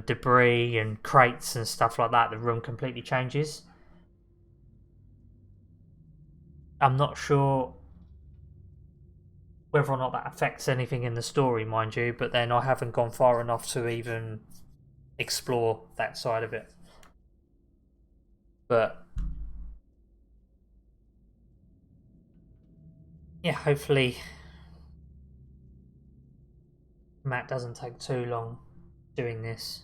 debris and crates and stuff like that. The room completely changes. I'm not sure whether or not that affects anything in the story, mind you, but then I haven't gone far enough to even explore that side of it. But yeah, hopefully Matt doesn't take too long doing this.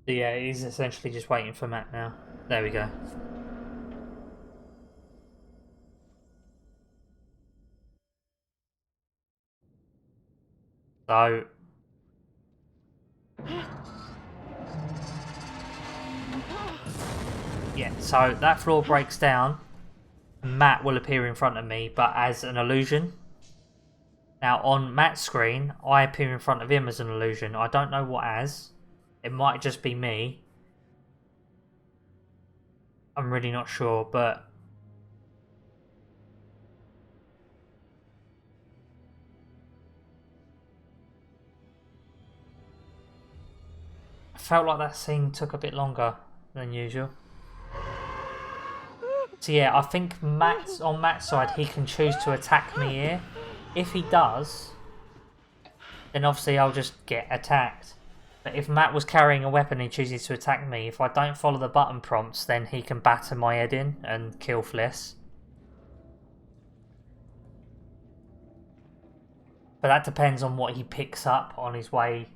So yeah, he's essentially just waiting for Matt now. There we go. So yeah, so that floor breaks down. Matt will appear in front of me, but as an illusion. Now on Matt's screen, I appear in front of him as an illusion. I don't know what as. It might just be me. I'm really not sure, but I felt like that scene took a bit longer than usual. So yeah, I think on Matt's side, he can choose to attack me here. If he does, then obviously I'll just get attacked. But if Matt was carrying a weapon and chooses to attack me, if I don't follow the button prompts, then he can batter my head in and kill Fliss. But that depends on what he picks up on his way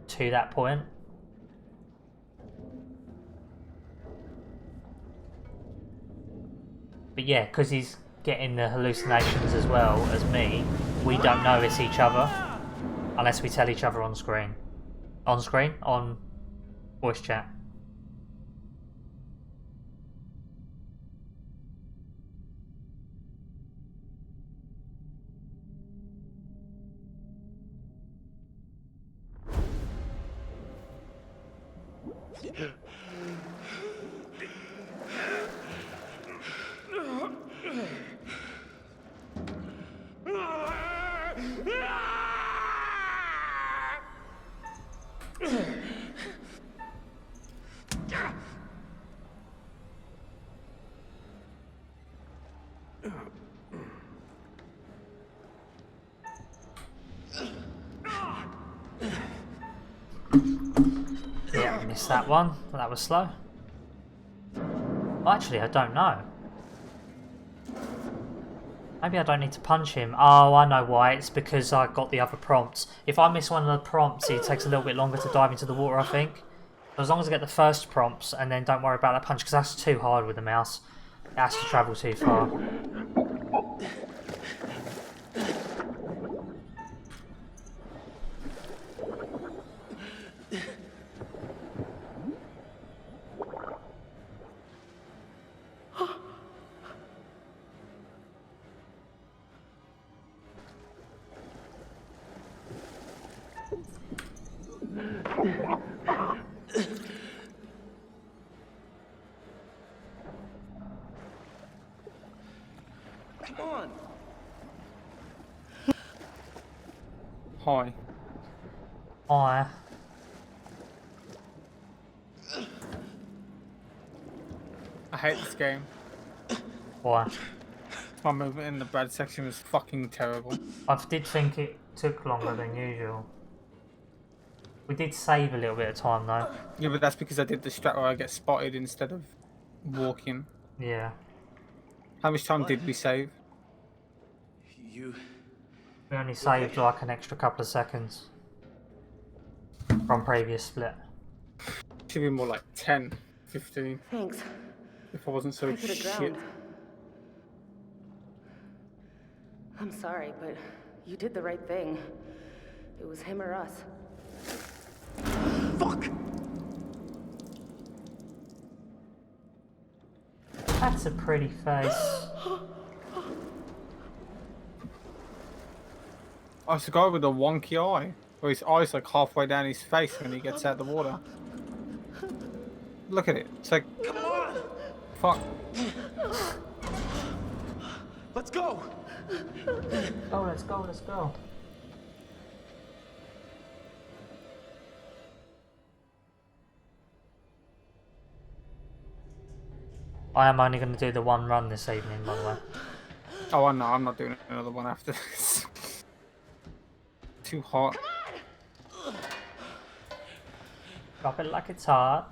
to that point. But yeah, because he's getting the hallucinations as well as me, we don't know it's each other unless we tell each other on screen. On screen? On voice chat. Yeah, missed that one. That was slow. Well, actually, I don't know. Maybe I don't need to punch him. Oh, I know why. It's because I got the other prompts. If I miss one of the prompts, it takes a little bit longer to dive into the water, I think. So as long as I get the first prompts and then don't worry about that punch, because that's too hard with the mouse. It has to travel too far. Come on. Hi. Hi. I hate this game. Why? My movement in the bread section was fucking terrible. I did think it took longer than usual. We did save a little bit of time though. Yeah, but that's because I did the strat where I get spotted instead of walking. Yeah. How much time did we save? You... We only saved like an extra couple of seconds from previous split. Should be more like 10, 15. Thanks. If I wasn't so I could have shit. drowned. I'm sorry, but you did the right thing. It was him or us. Fuck! That's a pretty face. Oh, it's the guy with the wonky eye. Where his eye's like halfway down his face when he gets out of the water. Look at it. It's like... Come on! Fuck. Let's go! Oh, let's go, let's go. I am only going to do the one run this evening, by the way. Oh, no, I'm not doing another one after this. Too hot. Drop it like it's hot.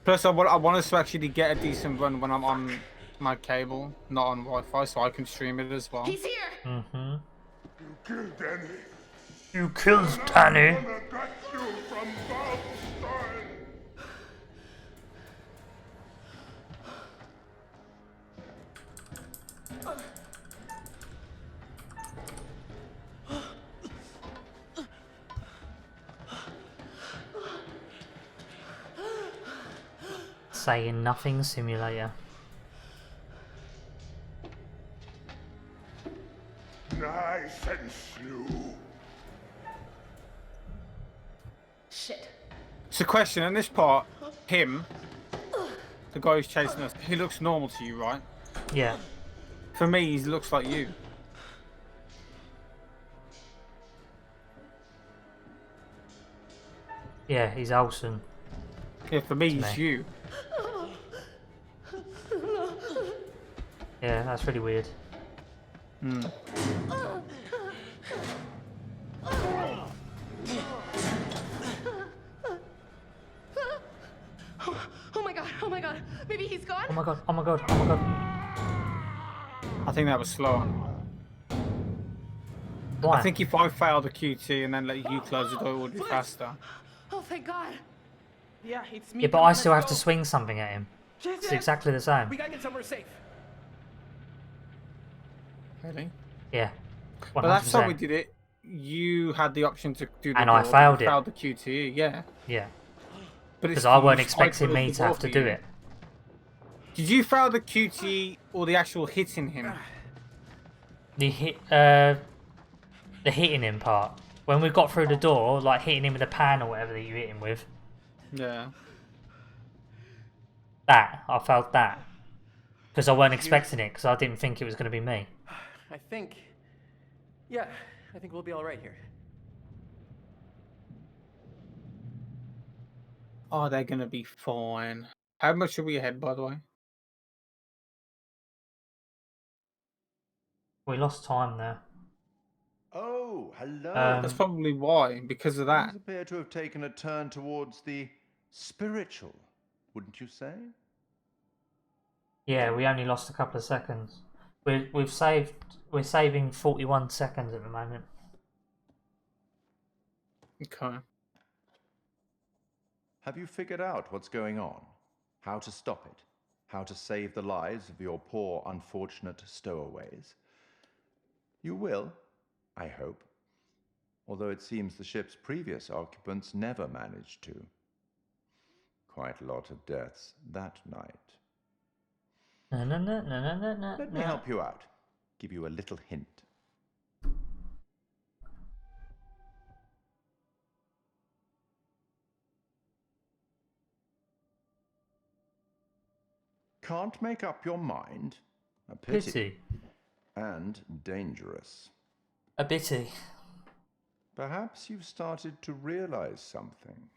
Plus, I want us to actually get a decent run when I'm on my cable, not on Wi-Fi, so I can stream it as well. He's here! Mm-hmm. You killed Danny. You killed Danny. I'm gonna get you from Valstein. Saying nothing simulator. Nice and slow. Shit. So, question in this part, him, the guy who's chasing us, he looks normal to you, right? Yeah. For me, he looks like you. Yeah, he's Olsen. Yeah, for me, To he's me. you. Yeah, that's really weird. Hmm. Oh my god, oh my god. Maybe he's gone? Oh my god, oh my god, oh my god. I think that was slow. Why? I think if I failed the QT and then let you close the door, it would be faster. Oh, thank god. Yeah, it's me. Yeah, but Come I on, still let's have to go. swing something at him. It's Jason, exactly the same. We gotta get somewhere safe. Really? Yeah. 100%. But last time we did it, you had the option to do the And door, I but failed you it. failed the QTE, yeah. Yeah. But Because I weren't I expecting closed me the to door have for to do you. it. Did you fail the QTE or the actual hitting him? The hitting him part. When we got through the door, like hitting him with a pan or whatever that you hit him with. Yeah. That. I felt that. Because I weren't expecting it, because I didn't think it was going to be me. I think... Yeah, I think we'll be all right here. Oh, they're gonna be fine. How much are we ahead, by the way? We lost time there. Oh, hello. That's probably why, because of that. Things appear to have taken a turn towards the spiritual, wouldn't you say? Yeah, we only lost a couple of seconds. We're saving 41 seconds at the moment. Okay. Have you figured out what's going on? How to stop it? How to save the lives of your poor, unfortunate stowaways? You will, I hope. Although it seems the ship's previous occupants never managed to. Quite a lot of deaths that night. Let me help you out. Give you a little hint. Can't make up your mind? A pity. Pity. And dangerous. A bitty. Perhaps you've started to realize something.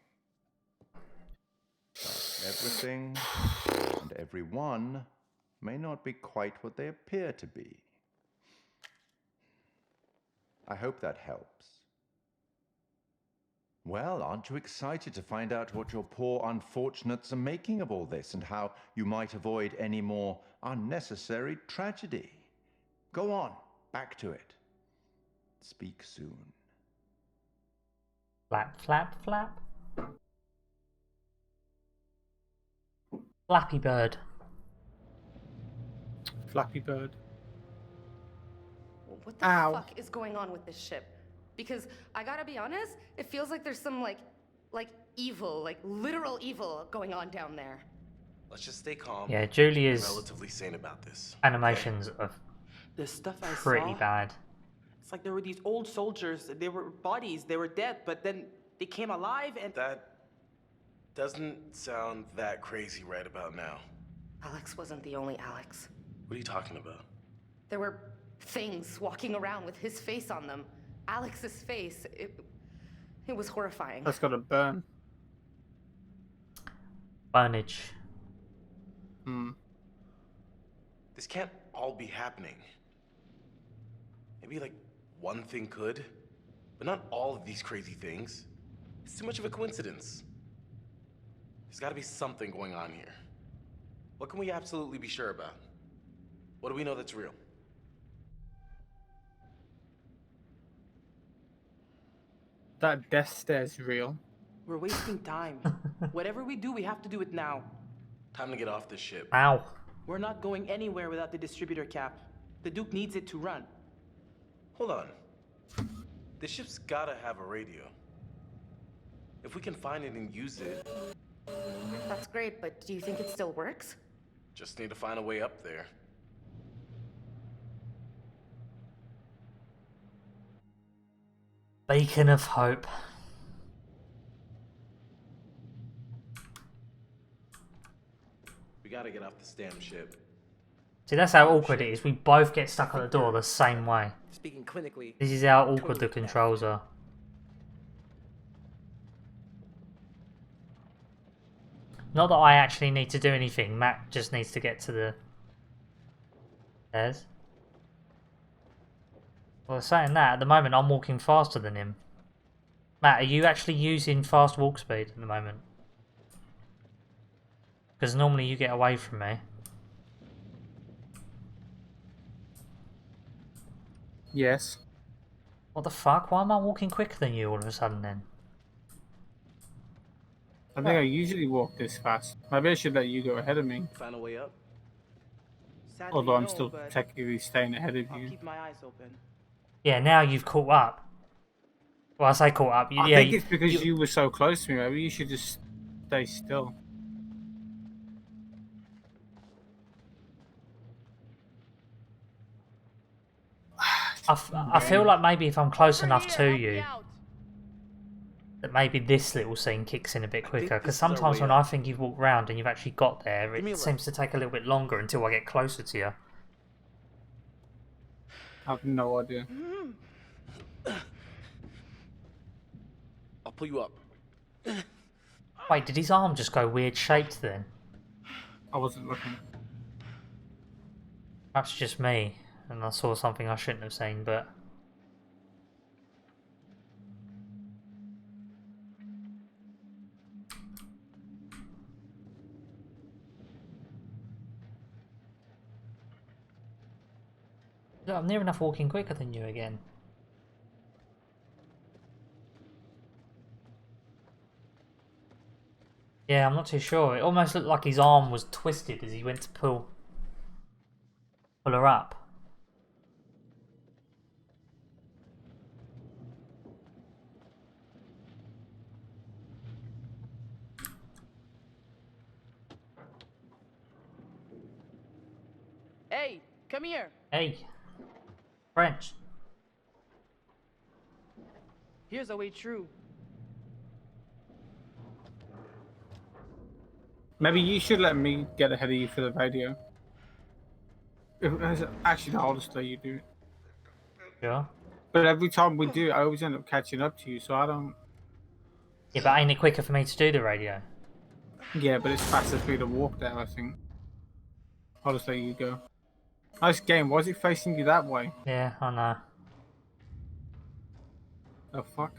That everything and everyone may not be quite what they appear to be. I hope that helps. Well, aren't you excited to find out what your poor unfortunates are making of all this and how you might avoid any more unnecessary tragedy? Go on, back to it. Speak soon. Flap, flap, flap. Flappy Bird. Flappy Bird. What the Ow. fuck is going on with this ship? Because I gotta be honest, it feels like there's some like evil, like literal evil going on down there. Let's just stay calm. Yeah, and be Julia's relatively sane about this. animations are The stuff I pretty saw, bad. it's like there were these old soldiers. They were bodies. They were dead, but then they came alive and... That doesn't sound that crazy right about now. Alex wasn't the only Alex. What are you talking about? There were things walking around with his face on them. Alex's face. It was horrifying. That's gotta burn. Burnage. This can't all be happening. Maybe like one thing could, but not all of these crazy things. It's too much of a coincidence. There's gotta be something going on here. What can we absolutely be sure about? What do we know that's real? That death stare's real. We're wasting time. Whatever we do, we have to do it now. Time to get off this ship. Ow. We're not going anywhere without the distributor cap. The Duke needs it to run. Hold on. This ship's gotta have a radio. If we can find it and use it, That's great, but do you think it still works? just need to find a way up there. Beacon of hope. We gotta get off this damn ship. See, that's how awkward it is. We both get stuck at the door the same way. Speaking clinically, This is how awkward the controls are. Not that I actually need to do anything. Matt just needs to get to the stairs. Well, saying that, at the moment I'm walking faster than him. Matt, are you actually using fast walk speed at the moment? Because normally you get away from me. Yes. What the fuck? Why am I walking quicker than you all of a sudden then? I think I usually walk this fast. Maybe I should let you go ahead of me. Find a way up? Sadly, Although I'm no, still but technically staying ahead of I'll you. keep my eyes open. Yeah, now you've caught up. Well, I say caught up. I Yeah, think it's because you were so close to me. Maybe you should just stay still. I feel like maybe if I'm close enough to you, that maybe this little scene kicks in a bit quicker. Because sometimes when I think you've walked round and you've actually got there, it seems to take a little bit longer until I get closer to you. I have no idea. I'll pull you up. Wait, did his arm just go weird shaped then? I wasn't looking. Perhaps just me, and I saw something I shouldn't have seen, but... Look, I'm near enough walking quicker than you again. Yeah, I'm not too sure. It almost looked like his arm was twisted as he went to pull her up. Hey, come here. Hey, French. Here's the way through. Maybe you should let me get ahead of you for the radio. Actually, no, I'll just let you do it. Yeah. But every time we do it, I always end up catching up to you, so I don't... Yeah, but ain't it quicker for me to do the radio? Yeah, but it's faster for you to walk there, I think. I'll just let you go. Nice game. Why is it facing you that way? Yeah, I know. Oh, fuck.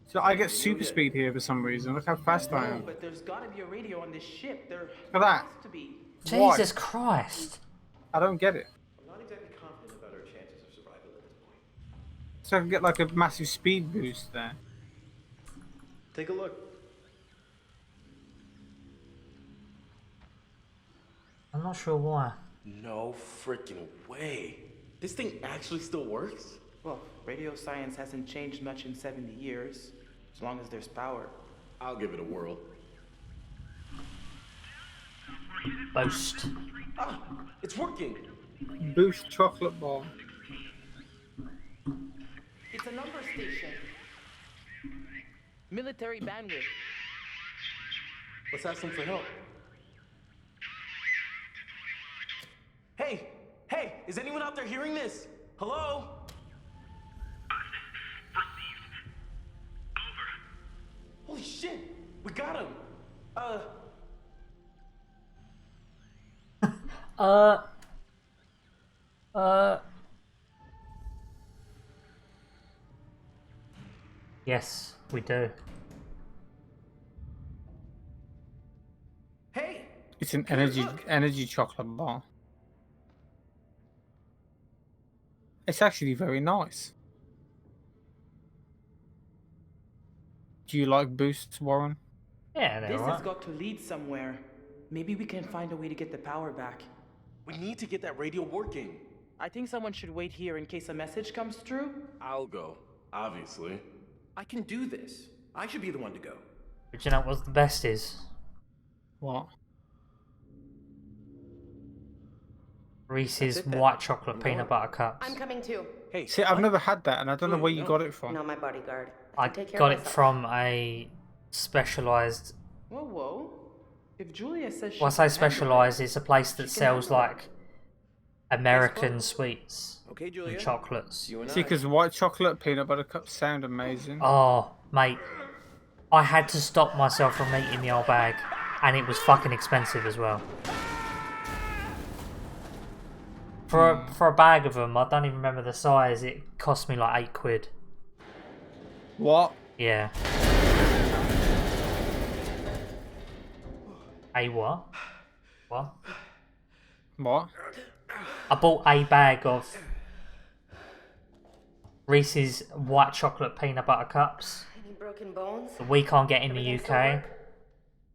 So I get super speed here for some reason. Look how fast I am. But there's gotta be a radio on this ship. There Look at that. has to be. Jesus Christ. I don't get it. I'm not exactly confident about our chances of survival at this point. So I can get like a massive speed boost there. Take a look. I'm not sure why. No freaking way. This thing actually still works? Well, radio science hasn't changed much in 70 years, as long as there's power. I'll give it a whirl. Boost. Ah, it's working. Boost chocolate bar. It's a number station. Military bandwidth. Let's ask them for help. Hey! Hey! Is anyone out there hearing this? Hello? Holy shit! We got him! Yes, we do. Hey! It's an energy chocolate bar. It's actually very nice. Do you like boosts, Warren? Yeah, they're This alright. has got to lead somewhere. Maybe we can find a way to get the power back. We need to get that radio working. I think someone should wait here in case a message comes through. I'll go, obviously. I can do this. I should be the one to go. But you know what the best is? What? Reese's white chocolate peanut butter cups. I'm coming too. Hey, See, I've never had that, and I don't know where you got it from. No, my bodyguard. I can take care got of it myself. from a specialised. Whoa, whoa. If Julia says she Well, I say can handle it, specialised. It's a place that she can sells handle it. like American sweets Okay, Julia. and chocolates. You and See, because white chocolate peanut butter cups sound amazing. Oh, mate, I had to stop myself from eating the old bag, and it was fucking expensive as well. For a bag of them, I don't even remember the size. It cost me like £8. What? Yeah. A what? What? What? I bought a bag of Reese's white chocolate peanut butter cups Any broken bones? that we can't get in the Everything UK. still I work?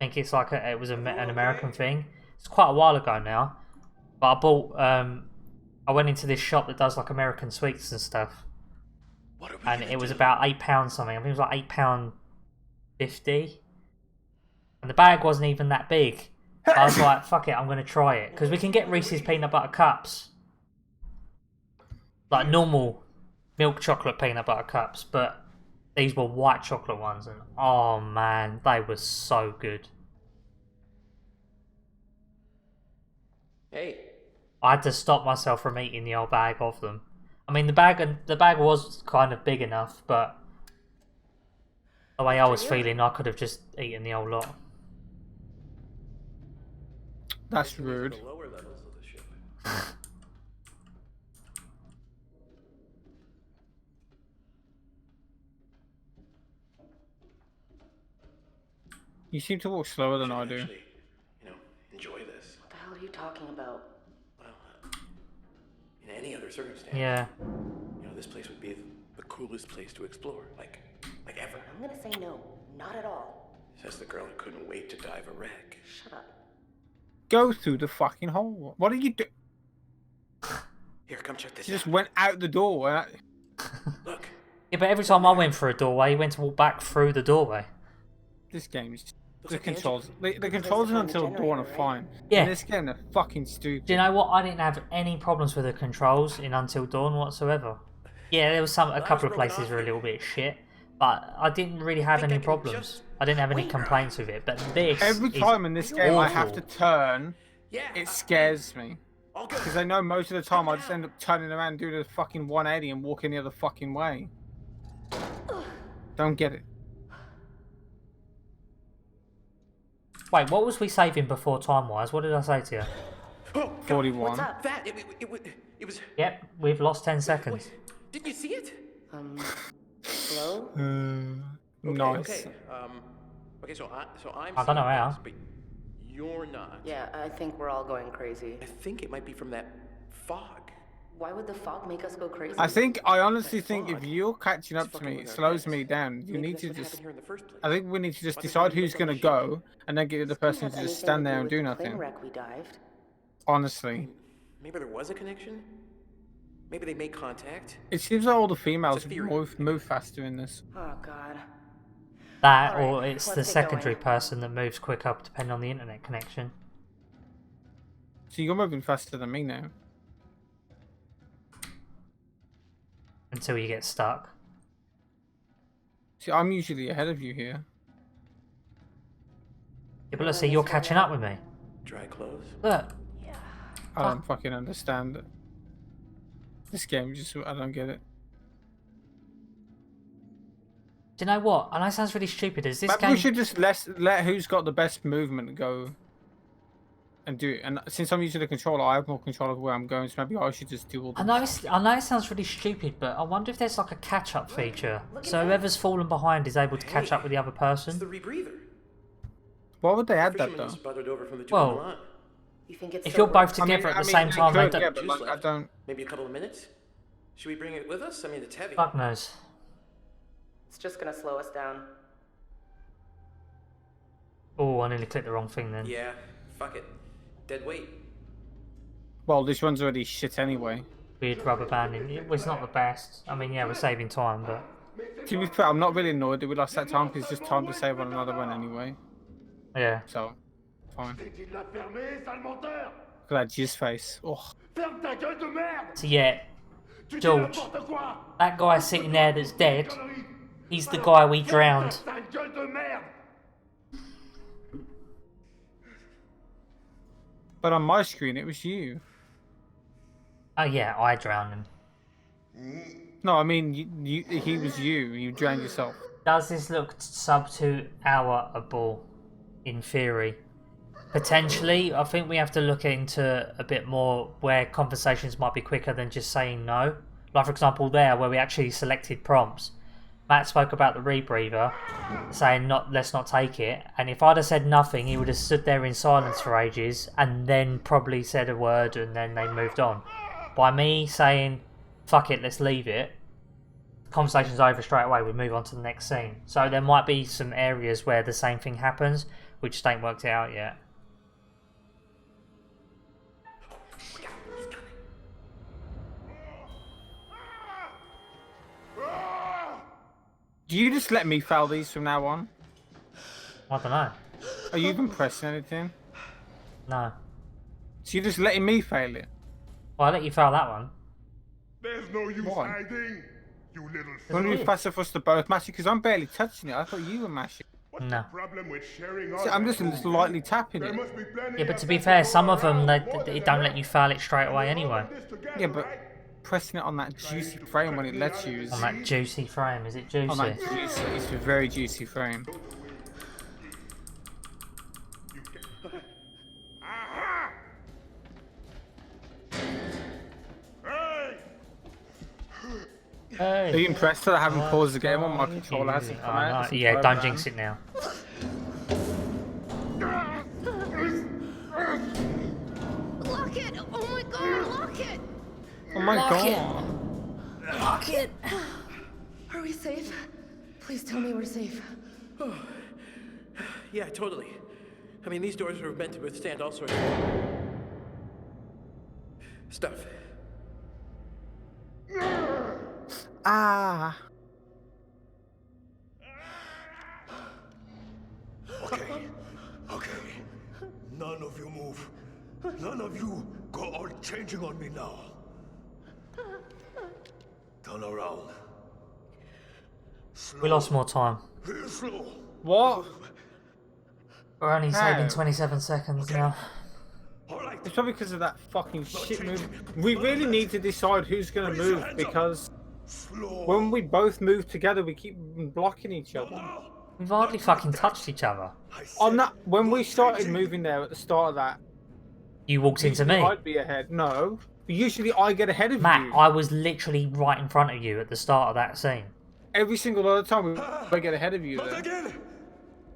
think it's like it was an American thing. It's quite a while ago now, but I bought. I went into this shop that does like American sweets and stuff, and it was about £8 something. I think it was like £8.50, and the bag wasn't even that big. So I was like, "Fuck it, I'm gonna try it," because we can get Reese's peanut butter cups, like normal milk chocolate peanut butter cups, but these were white chocolate ones, and oh man, they were so good. Hey. I had to stop myself from eating the old bag of them. I mean, the bag was kind of big enough, but the way I was feeling, I could have just eaten the old lot. That's rude. The lower levels of the ship. You seem to walk slower than I do. Actually, enjoy this. What the hell are you talking about? Well, in any other circumstance. Yeah. This place would be the coolest place to explore, like ever. I'm gonna say no. Not at all. Says the girl who couldn't wait to dive a wreck. Shut up. Go through the fucking hole. What did you do? Here, come check this She just out. went out the door. Look. Yeah, but every time I went through a doorway, he went to walk back through the doorway. This game is the controls. The controls until dawn are fine. Yeah. In this game, they're fucking stupid. Do you know what? I didn't have any problems with the controls in Until Dawn whatsoever. Yeah, there was a couple of places were a little bit shit, but I didn't really have any problems. I didn't have any complaints with it. But this Every time in this game I have to awful. turn, it scares me. Because I know most of the time I just end up turning around, doing a fucking 180 and walking the other fucking way. Don't get it. Wait, what was we saving before time-wise? What did I say to you? Oh, 41. What's up? That it was. Yep, we've lost 10 seconds. Did you see it? Hello? Nice. Okay. Okay. So I'm. I don't know seeing how. things, but you're not. Yeah, I think we're all going crazy. I think it might be from that fog. Why would the fog make us go crazy? I honestly think if you're catching up to me, it slows me down. You need to just. I think we need to just decide who's going to go, and then get the person to just stand there and do nothing. We dived. Honestly. Maybe there was a connection? Maybe they made contact? It seems like all the females move faster in this. Oh, God. That, or it's the secondary person that moves quicker depending on the internet connection. So you're moving faster than me now. Until you get stuck. See, I'm usually ahead of you here. Yeah, but let's see, you're catching up with me. Dry clothes? Look. I don't fucking understand it. This game, I don't get it. Do you know what? And that sounds really stupid. Is this Maybe game? we should just let who's got the best movement go and do it. And since I'm using the controller, I have more control of where I'm going, so maybe I should just do all the... I know it sounds really stupid, but I wonder if there's like a catch-up feature. So whoever's fallen behind is able to catch up with the other person. It's the rebreather. Why would they add that, though? Over from the well, if you're both together at the same time, they don't... Yeah, but like, I don't... Maybe a couple of minutes? Should we bring it with us? I mean, it's heavy. Fuck knows. It's just gonna slow us down. Oh, I nearly clicked the wrong thing then. Yeah, fuck it. Dead weight. Well, this one's already shit anyway. Weird rubber banding. It was not the best. I mean, yeah, we're saving time, but... To be fair, I'm not really annoyed that we lost that time, because it's just time to save on another one anyway. Yeah. So, fine. Look at that jizz face. Oh. So yeah, George, that guy sitting there that's dead, he's the guy we drowned. But on my screen, it was you. Oh yeah, I drowned him. No, I mean, he was you. You drowned yourself. Does this look sub 2 hourable? In theory. Potentially, I think we have to look into a bit more where conversations might be quicker than just saying no. Like for example there, where we actually selected prompts. Matt spoke about the rebreather, saying let's not take it, and if I'd have said nothing, he would have stood there in silence for ages, and then probably said a word, and then they moved on. By me saying, fuck it, let's leave it, conversation's over straight away, we move on to the next scene. So there might be some areas where the same thing happens, we just ain't worked it out yet. Do you just let me fail these from now on? I don't know. Are you even pressing anything? No. So you're just letting me fail it? Well, I'll let you fail that one. There's no use hiding, you little... Wouldn't it be faster for us to both mash it? Because I'm barely touching it. I thought you were mashing. What's no. Problem with sharing See, I'm just lightly tapping it. Yeah, but to be fair, some of them, they don't let you fail it straight away anyway. Yeah, but pressing it on that juicy frame when it lets you is... On that juicy frame, is it juicy? On that juicy, it's a very juicy frame. Hey. Are you impressed that I haven't paused the game on my controller? Hasn't come out? Yeah, don't jinx it now. Lock it! Oh my god, lock it! Oh my god. Lock it! Are we safe? Please tell me we're safe. Oh. Yeah, totally. I mean, these doors are meant to withstand all sorts of stuff. Ah. Okay. Okay. None of you move. None of you go all changing on me now. Turn around. We lost more time. Slow. What? We're only saving 27 seconds now. It's probably because of that fucking shit move. We really need to decide who's going to move because when we both move together, we keep blocking each other. We've hardly fucking touched each other. On that, when we started moving there at the start of that, you walked into me. I'd be ahead. No, but usually I get ahead of Matt, you. I was literally right in front of you at the start of that scene. Every single other time we get ahead of you. Not again!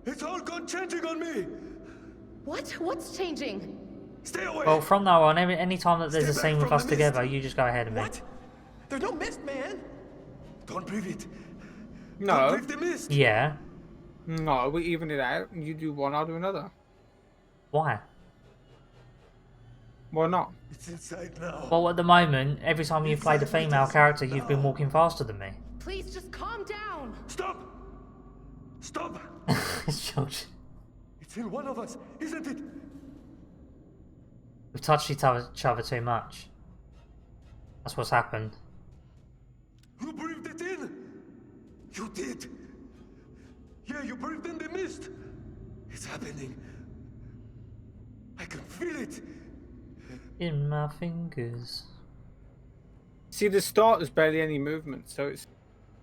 It's all gone changing on me! What? What's changing? Stay away. Well, from now on, any time that there's a scene with us together, you just go ahead of me. What? There's no mist, man. Don't breathe it. Don't No. breathe the mist. Yeah. No, we even it out. You do one, I'll do another. Why? Why not? It's inside now. Well, at the moment, every time you've played a female character, you've been walking faster than me. Please just calm down. Stop. Stop. George. It's in one of us, isn't it? We've touched each other too much. That's what's happened. You breathed it in. You did. Yeah, you breathed in the mist. It's happening. I can feel it. In my fingers. See, the start, there's barely any movement, so it's...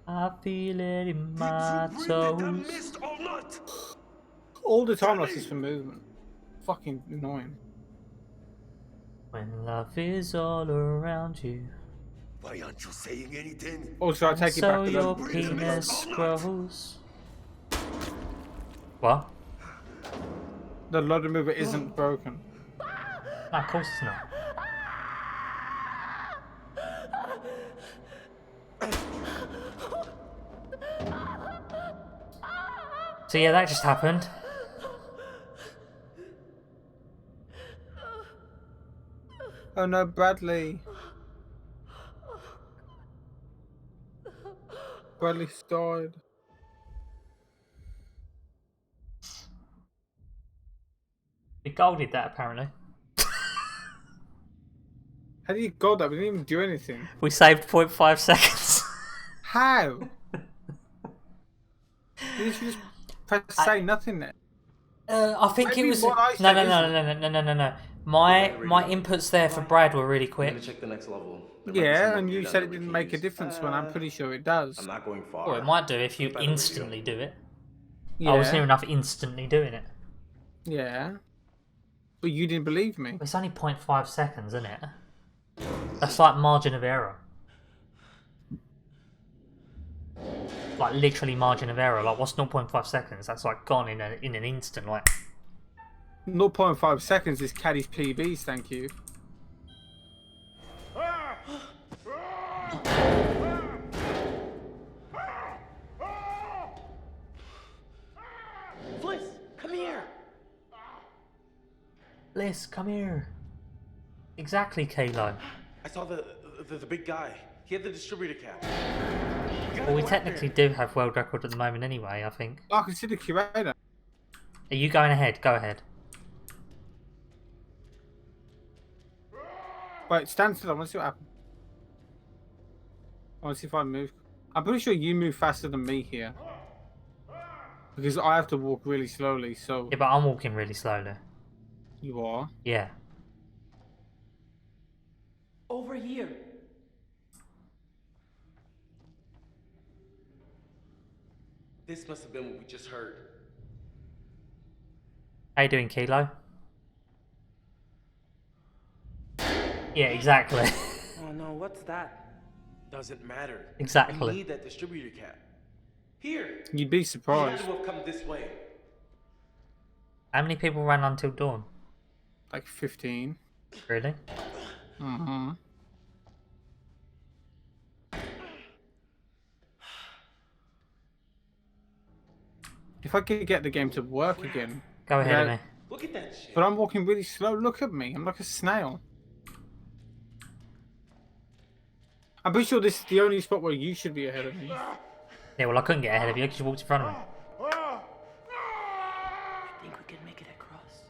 I feel it in my toes. Mist or not? All the time, like, it's for movement. Fucking annoying. When love is all around you. Why aren't you saying anything? Also, I take it back So to your the... penis grows. What? The loader mover isn't broken. No, of course it's not. So yeah, that just happened. Oh no, Bradley. Bradley's died. We golded that apparently. How do you gold that? We didn't even do anything. We saved 0.5 seconds. How? You should just press say nothing there. I think Maybe it was what I no. said My inputs there for Brad were really quick. Check the next level. There might be some Yeah, more and you gear said down it there we didn't can make a use. difference when I'm pretty sure it does. I'm not going far. Well, it might do if you Keep out of the instantly do it. Yeah. I was near enough instantly doing it. Yeah. But you didn't believe me. It's only 0.5 seconds, isn't it? That's like margin of error. Like literally margin of error. Like what's 0.5 seconds? That's like gone in an instant. Like 0.5 seconds is Caddy's PBs, thank you. Bliss, come here. Bliss, come here. Exactly, Kalo. I saw the big guy. He had the distributor cap. Well, we technically do have world record at the moment anyway, I think. I can see the curator. Are you going ahead? Go ahead. Wait, stand still. I want to see what happens. I want to see if I move. I'm pretty sure you move faster than me here. Because I have to walk really slowly, so... Yeah, but I'm walking really slowly. You are? Yeah. Over here. This must have been what we just heard. How you doing, Kilo? Yeah, exactly. Oh no, what's that? Doesn't matter. Exactly. We need that distributor cap. Here. You'd be He surprised. had to have come this way. How many people ran until dawn? Like 15. Really? Mm-hmm. If I could get the game to work again. Go ahead of me. Look at that shit. But I'm walking really slow. Look at me. I'm like a snail. I'm pretty sure this is the only spot where you should be ahead of me. Yeah, well, I couldn't get ahead of you because you walked in front of me. Think we can make it across?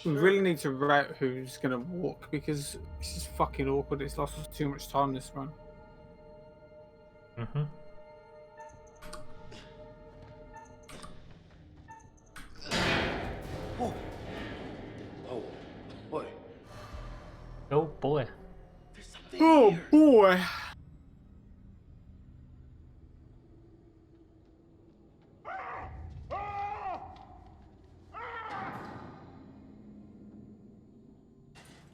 We really need to route who's gonna walk because this is fucking awkward. It's lost us too much time this run. Mm-hmm. Oh. Oh, boy. Oh boy. Oh boy.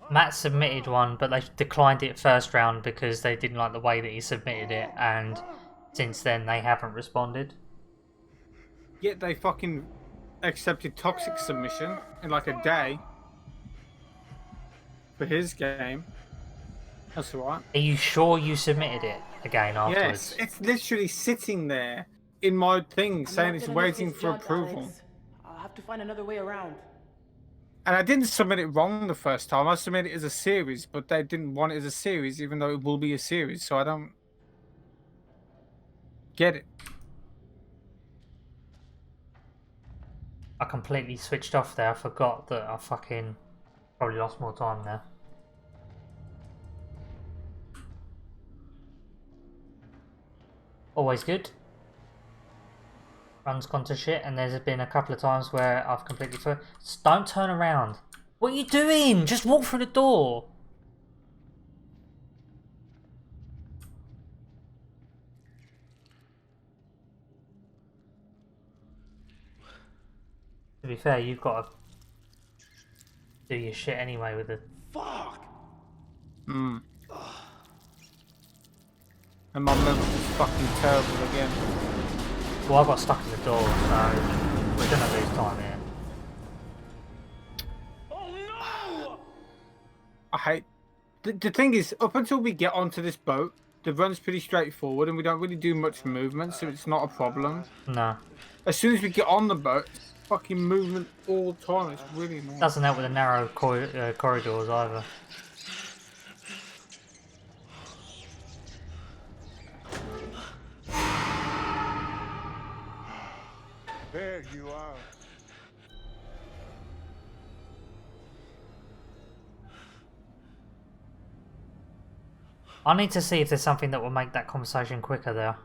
Matt submitted one, but they declined it first round because they didn't like the way that he submitted it, and since then they haven't responded. Yet they fucking accepted toxic submission in like a day. for his game. That's all right. Are you sure you submitted it again afterwards? Yes, it's literally sitting there in my thing saying it's waiting for approval. I'll have to find another way around. And I didn't submit it wrong the first time. I submitted it as a series, but they didn't want it as a series, even though it will be a series. So I don't get it. I completely switched off there. I forgot that I fucking probably lost more time there. Always good. Run's gone to shit, and there's been a couple of times where I've completely don't turn around. What are you doing? Just walk through the door. To be fair, you've got to do your shit anyway with the... Fuck! Hmm. And my movement was fucking terrible again. Well, I got stuck in the door, so we're gonna lose time here. I hate... The thing is, up until we get onto this boat, the run's pretty straightforward and we don't really do much movement, so it's not a problem. No. As soon as we get on the boat, it's fucking movement all the time. It's really annoying. Doesn't help with the narrow corridors either. There you are. I need to see if there's something that will make that conversation quicker there.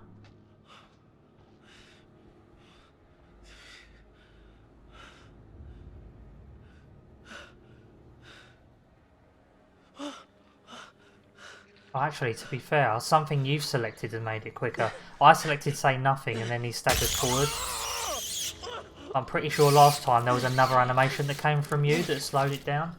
Actually, to be fair, something you've selected has made it quicker. I selected say nothing and then he staggered forward. I'm pretty sure last time there was another animation that came from you that slowed it down.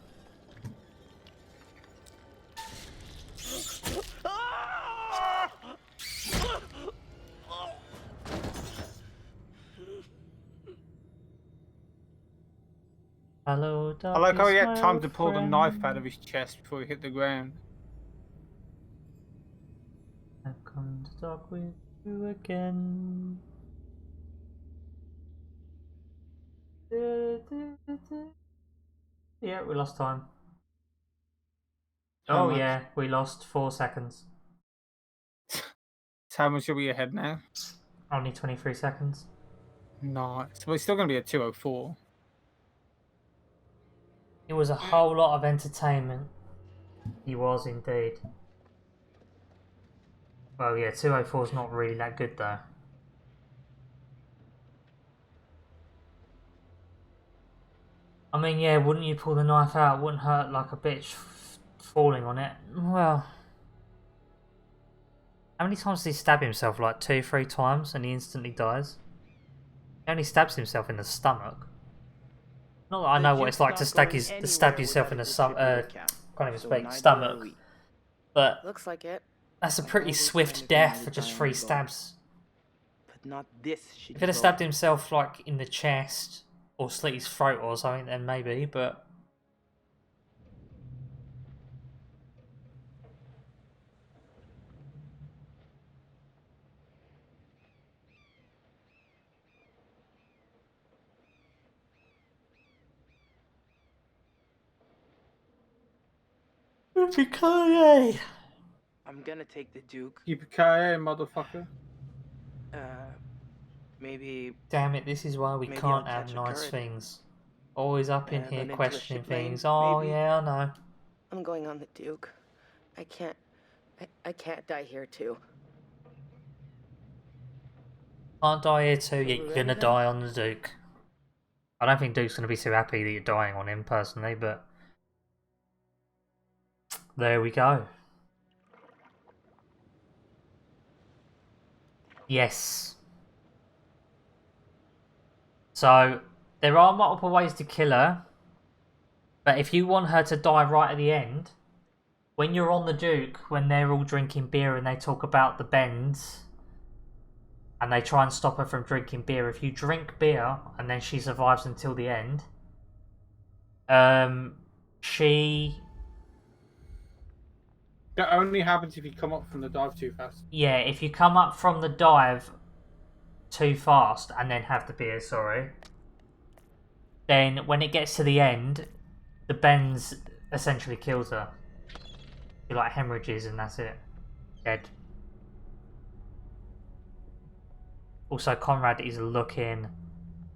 Hello, I like how he had darkness, time my to pull the friend. knife out of his chest before he hit the ground. I've come to talk with you again. Yeah, we lost time. How Oh much? yeah, we lost 4 seconds. So how much are we ahead now? Only 23 seconds. Nice. Well, it's still going to be at 2:04. It was a whole lot of entertainment. He was indeed. Well, yeah, 2:04 is not really that good though. I mean, yeah, wouldn't you pull the knife out? Wouldn't hurt like a bitch falling on it. Well, how many times did he stab himself? Like 2-3 times, and he instantly dies. He only stabs himself in the stomach. Not that I know what it's like to stab yourself in the can't even speak, stomach. But Looks like it. that's a pretty swift death for just 3 stabs. But not this shit. If he'd have stabbed himself like in the chest or slit his throat or something, then maybe, but I'm gonna take the Duke. Yippee-ki-yay, motherfucker. Maybe. damn it, this is why we Maybe can't I'll have catch a nice current. things. Always up in And here run into a questioning ship lane, things. Oh maybe? yeah, I know. I'm going on the Duke. I can't. I can't die here too. Can't die here too, we you're ready gonna then? die on the Duke. I don't think Duke's gonna be too happy that you're dying on him personally, but there we go. Yes. So, there are multiple ways to kill her, but if you want her to die right at the end, when you're on the Duke, when they're all drinking beer and they talk about the bends, and they try and stop her from drinking beer, if you drink beer and then she survives until the end, she That only happens if you come up from the dive too fast. Yeah, if you come up from the dive too fast and then have the beer, sorry, then when it gets to the end, the bends essentially kills her. She like hemorrhages and that's it. Dead. Also, Conrad is looking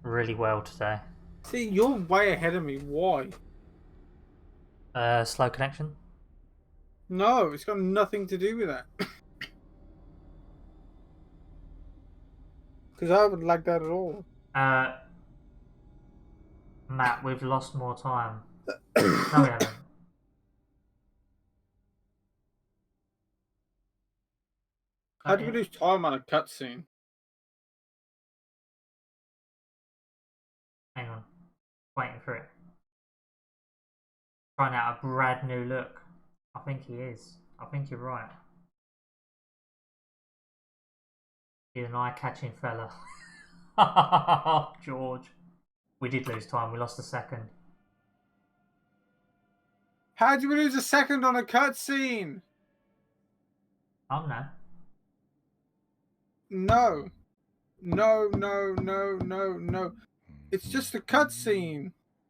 really well today. See, you're way ahead of me. Why? Slow connection? No, it's got nothing to do with that. Because I wouldn't like that at all. Matt, we've lost more time. No, we haven't. How do we lose time on a cutscene? Hang on. Waiting for it. Trying out a brand new look. I think he is. I think you're right. He's an eye-catching fella. George. We did lose time. We lost a second. How do we lose a second on a cutscene? I don't know. No. No, no, no, no, no. It's just a cutscene.